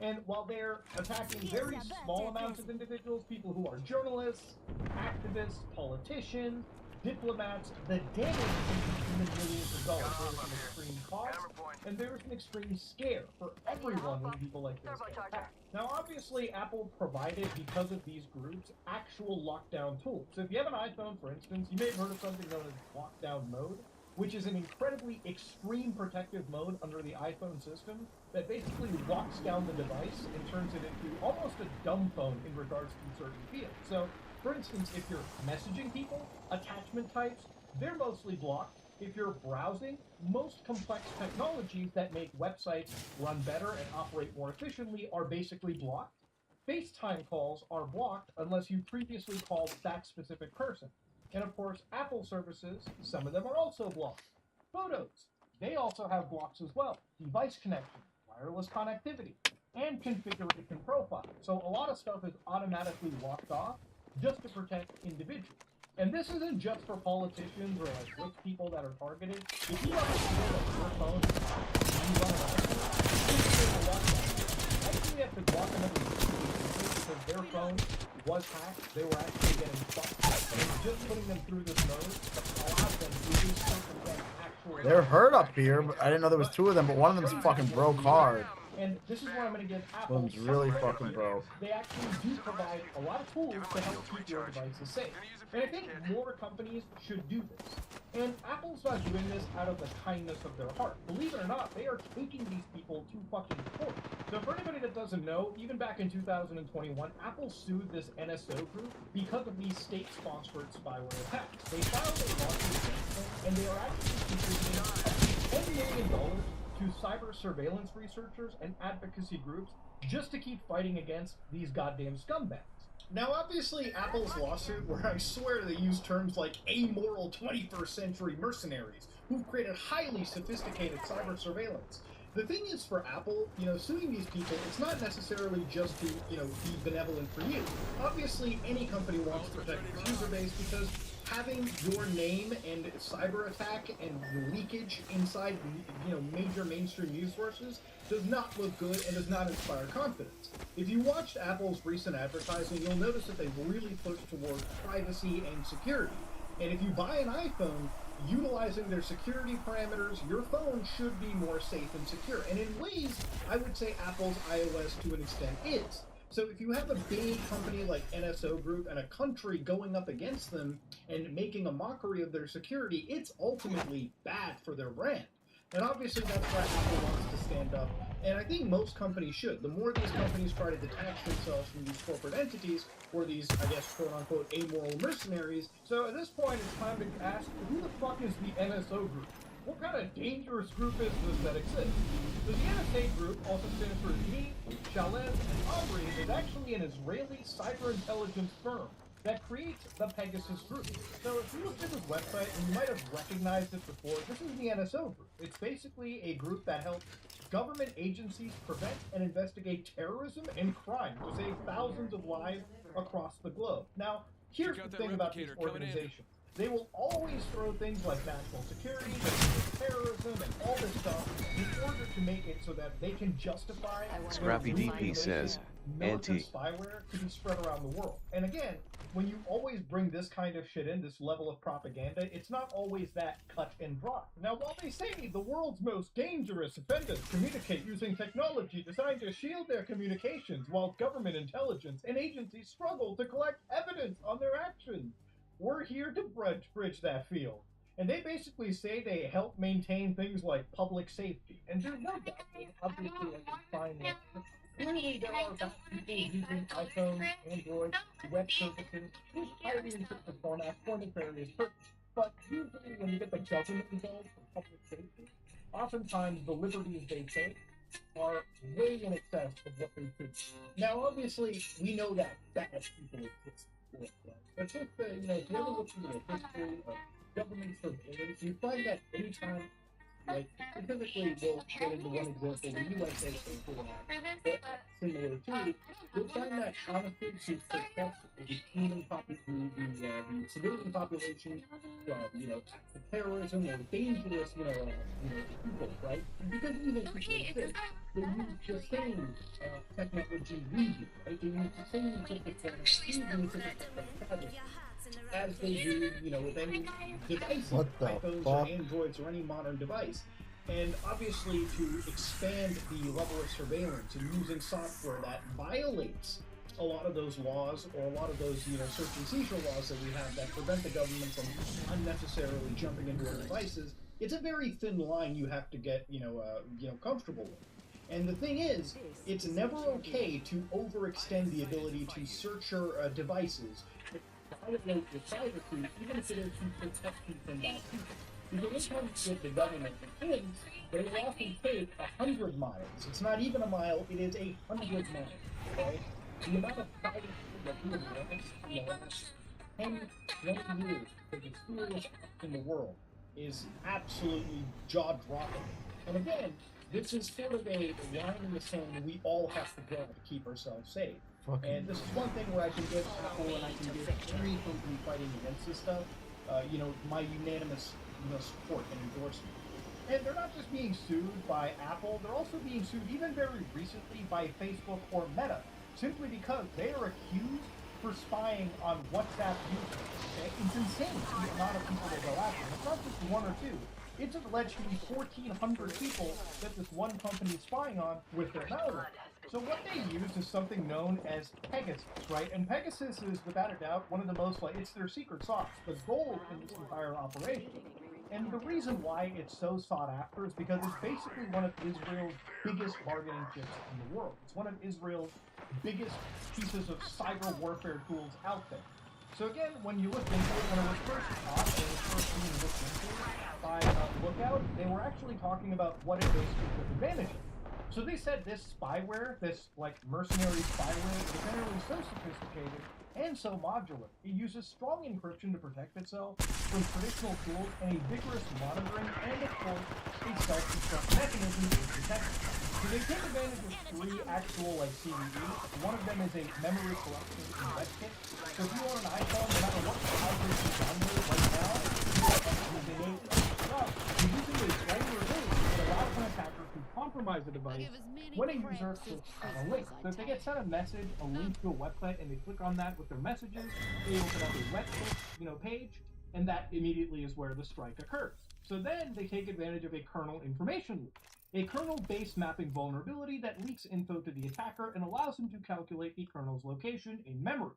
And while they're attacking very small amounts of individuals, people who are journalists, activists, politicians, diplomats, the damage is in the millions of dollars. There's an extreme cost, and there's an extreme scare for everyone when people like this get attacked. Now, obviously, Apple provided, because of these groups, actual lockdown tools. So if you have an iPhone, for instance, you may have heard of something known as lockdown mode, which is an incredibly extreme protective mode under the iPhone system that basically locks down the device and turns it into almost a dumb phone in regards to certain fields. So, for instance, if you're messaging people, attachment types, they're mostly blocked. If you're browsing, most complex technologies that make websites run better and operate more efficiently are basically blocked. FaceTime calls are blocked unless you previously called that specific person. And of course, Apple services, some of them are also blocked. Photos, they also have blocks as well. Device connection, wireless connectivity, and configuration profile. So a lot of stuff is automatically locked off just to protect individuals. And this isn't just for politicians or like rich people that are targeted. If you understand that your phone is hacked and you run an iPhone, you can lock that. Actually, have to block another because their phone was hacked. They were actually getting fucked. And just putting them through this mode allows them to do something actual. They're hurt up here, but I didn't know there was two of them, but one of them's fucking broke hard. And this is where I'm going to give Apple One's really fucking broke. They actually do provide a lot of tools to help keep your devices safe. And I think more companies should do this. And Apple's not doing this out of the kindness of their heart. Believe it or not, they are taking these people to fucking court. So for anybody that doesn't know, even back in 2021, Apple sued this NSO group because of these state-sponsored spyware attacks. They filed a lawsuit against them, and they are actually contributing $10 million to cyber surveillance researchers and advocacy groups just to keep fighting against these goddamn scumbags. Now, obviously, Apple's lawsuit, where I swear they use terms like amoral 21st century mercenaries who've created highly sophisticated cyber surveillance. The thing is, for Apple, suing these people, it's not necessarily just to, be benevolent for you. Obviously, any company wants to protect its user base because having your name and cyber attack and leakage inside, major mainstream news sources does not look good and does not inspire confidence. If you watched Apple's recent advertising, you'll notice that they really push towards privacy and security. And if you buy an iPhone, utilizing their security parameters, your phone should be more safe and secure. And in ways, I would say Apple's iOS to an extent is. So if you have a big company like NSO Group and a country going up against them and making a mockery of their security, it's ultimately bad for their brand. And obviously that's why Apple wants to stand up. And I think most companies should. The more these companies try to detach themselves from these corporate entities, or these, I guess, quote-unquote, amoral mercenaries. So at this point, it's time to ask, who the fuck is the NSO Group? What kind of dangerous group is this that exists? So the NSA Group, also stands for Zmi, Shalev, and Omri, is actually an Israeli cyber intelligence firm that creates the Pegasus Group. So if you look at this website, and you might have recognized it before, this is the NSO Group. It's basically a group that helps government agencies prevent and investigate terrorism and crime to save thousands of lives across the globe. Now, here's the thing about these organizations. They will always throw things like national security, terrorism, and all this stuff in order to make it so that they can justify Scrappy DP says, militant spyware to be spread around the world. And again, when you always bring this kind of shit in, this level of propaganda, it's not always that cut and dry. Now, while they say the world's most dangerous offenders communicate using technology designed to shield their communications, while government intelligence and agencies struggle to collect evidence on their actions, we're here to bridge that field. And they basically say they help maintain things like public safety. And there's no doubt that obviously I can find that. Clearly there are about people using iPhones, Android, web services, these highly encrypted formats for nefarious purposes. But usually when you get the government involved for public safety, oftentimes the liberties they take are way in excess of what they should be. Now obviously we know that bad people exist. But just, if you ever look through the history of government surveillance, you find that anytime Like, specifically, we'll get into one example the USA came for that, but similar to, you'll find that honestly to protect the human population, the civilian population from, the terrorism or dangerous, people, right? Because evil people exist, they use the same technology we do, right? They use the same typical as they do, with any device, iPhones or Androids or any modern device. And obviously to expand the level of surveillance and using software that violates a lot of those laws or a lot of those, search and seizure laws that we have that prevent the government from unnecessarily jumping into our devices, it's a very thin line you have to get, comfortable with. And the thing is, it's never okay to overextend the ability to search your devices, violate your privacy, even if it is to protect you from bad people. Because when it comes with the government and kids, they will often take 100 miles. It's not even a mile, it is 100 miles. Okay? The amount of privacy that we have lost in the last 10, 20 years for the serious in the world is absolutely jaw-dropping. And again, this is sort of a line in the sand we all have to draw to keep ourselves safe. And this is one thing where I can give Apple and I can give any company fighting against this stuff, my unanimous support and endorsement. And they're not just being sued by Apple, they're also being sued even very recently by Facebook or Meta, simply because they are accused for spying on WhatsApp users. Okay? It's insane the amount of people they go after. It's not just one or two. It's alleged to be 1,400 people that this one company is spying on with their malware. So what they use is something known as Pegasus, right? And Pegasus is, without a doubt, one of the most, it's their secret sauce, the gold in this entire operation. And the reason why it's so sought after is because it's basically one of Israel's biggest bargaining chips in the world. It's one of Israel's biggest pieces of cyber warfare tools out there. So again, when you look into it, when it was first taught, it was first being looked into by Lookout, they were actually talking about what it basically took advantage of. So they said this spyware, this mercenary spyware, is apparently so sophisticated and so modular. It uses strong encryption to protect itself from traditional tools and a vigorous monitoring and, of course, a self-destruct mechanism to protect it. So they take advantage of three actual CVEs. One of them is a memory collection in WebKit. So if you own an iPhone, no matter what browser is on there right now, you're using a regular thing that allows an attacker to compromise the device when a user clicks on a link. So if they get sent a message, a link to a website, and they click on that with their messages, they open up a WebKit, page, and that immediately is where the strike occurs. So then they take advantage of a kernel information leak, a kernel-based mapping vulnerability that leaks info to the attacker and allows him to calculate the kernel's location in memory.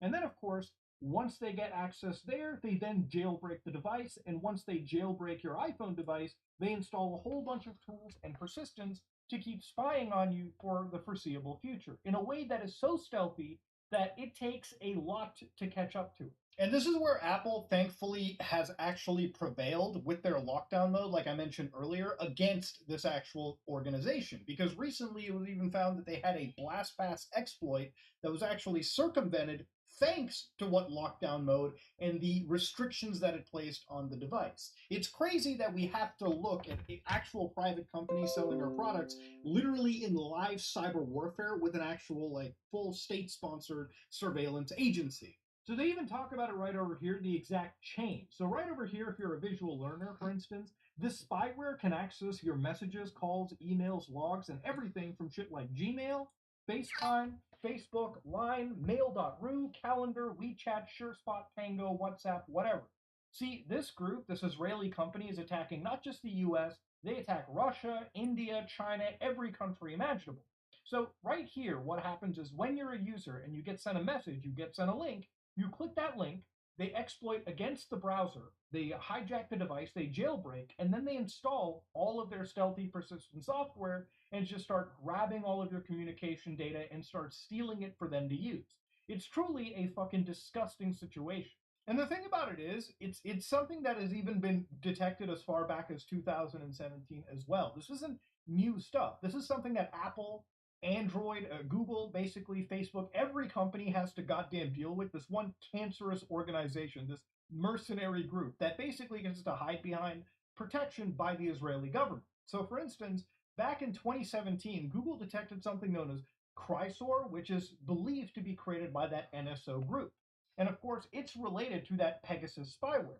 And then, of course, once they get access there, they then jailbreak the device, and once they jailbreak your iPhone device, they install a whole bunch of tools and persistence to keep spying on you for the foreseeable future, in a way that is so stealthy that it takes a lot to catch up to. And this is where Apple, thankfully, has actually prevailed with their lockdown mode, like I mentioned earlier, against this actual organization. Because recently it was even found that they had a BlastPass exploit that was actually circumvented thanks to what lockdown mode and the restrictions that it placed on the device. It's crazy that we have to look at actual private companies selling our products literally in live cyber warfare with an actual full state-sponsored surveillance agency. So they even talk about it right over here, the exact chain. So right over here, if you're a visual learner, for instance, this spyware can access your messages, calls, emails, logs, and everything from shit like Gmail, FaceTime, Facebook, Line, Mail.ru, Calendar, WeChat, SureSpot, Tango, WhatsApp, whatever. See, this group, this Israeli company, is attacking not just the US, they attack Russia, India, China, every country imaginable. So right here, what happens is when you're a user and you get sent a message, you get sent a link, you click that link, they exploit against the browser, they hijack the device, they jailbreak, and then they install all of their stealthy persistent software and just start grabbing all of your communication data and start stealing it for them to use. It's truly a fucking disgusting situation. And the thing about it is, it's something that has even been detected as far back as 2017 as well. This isn't new stuff. This is something that Apple, Android, Google, basically Facebook, every company has to goddamn deal with. This one cancerous organization, this mercenary group that basically gets to hide behind protection by the Israeli government. So, for instance, back in 2017, Google detected something known as Chrysor, which is believed to be created by that NSO group. And of course, it's related to that Pegasus spyware,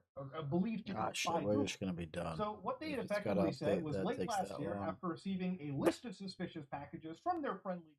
believed to be Gosh, by we're Google. just gonna be done. So what they had If it's gotta effectively said update, was that late takes last that year, long. after receiving a list of suspicious packages from their friendly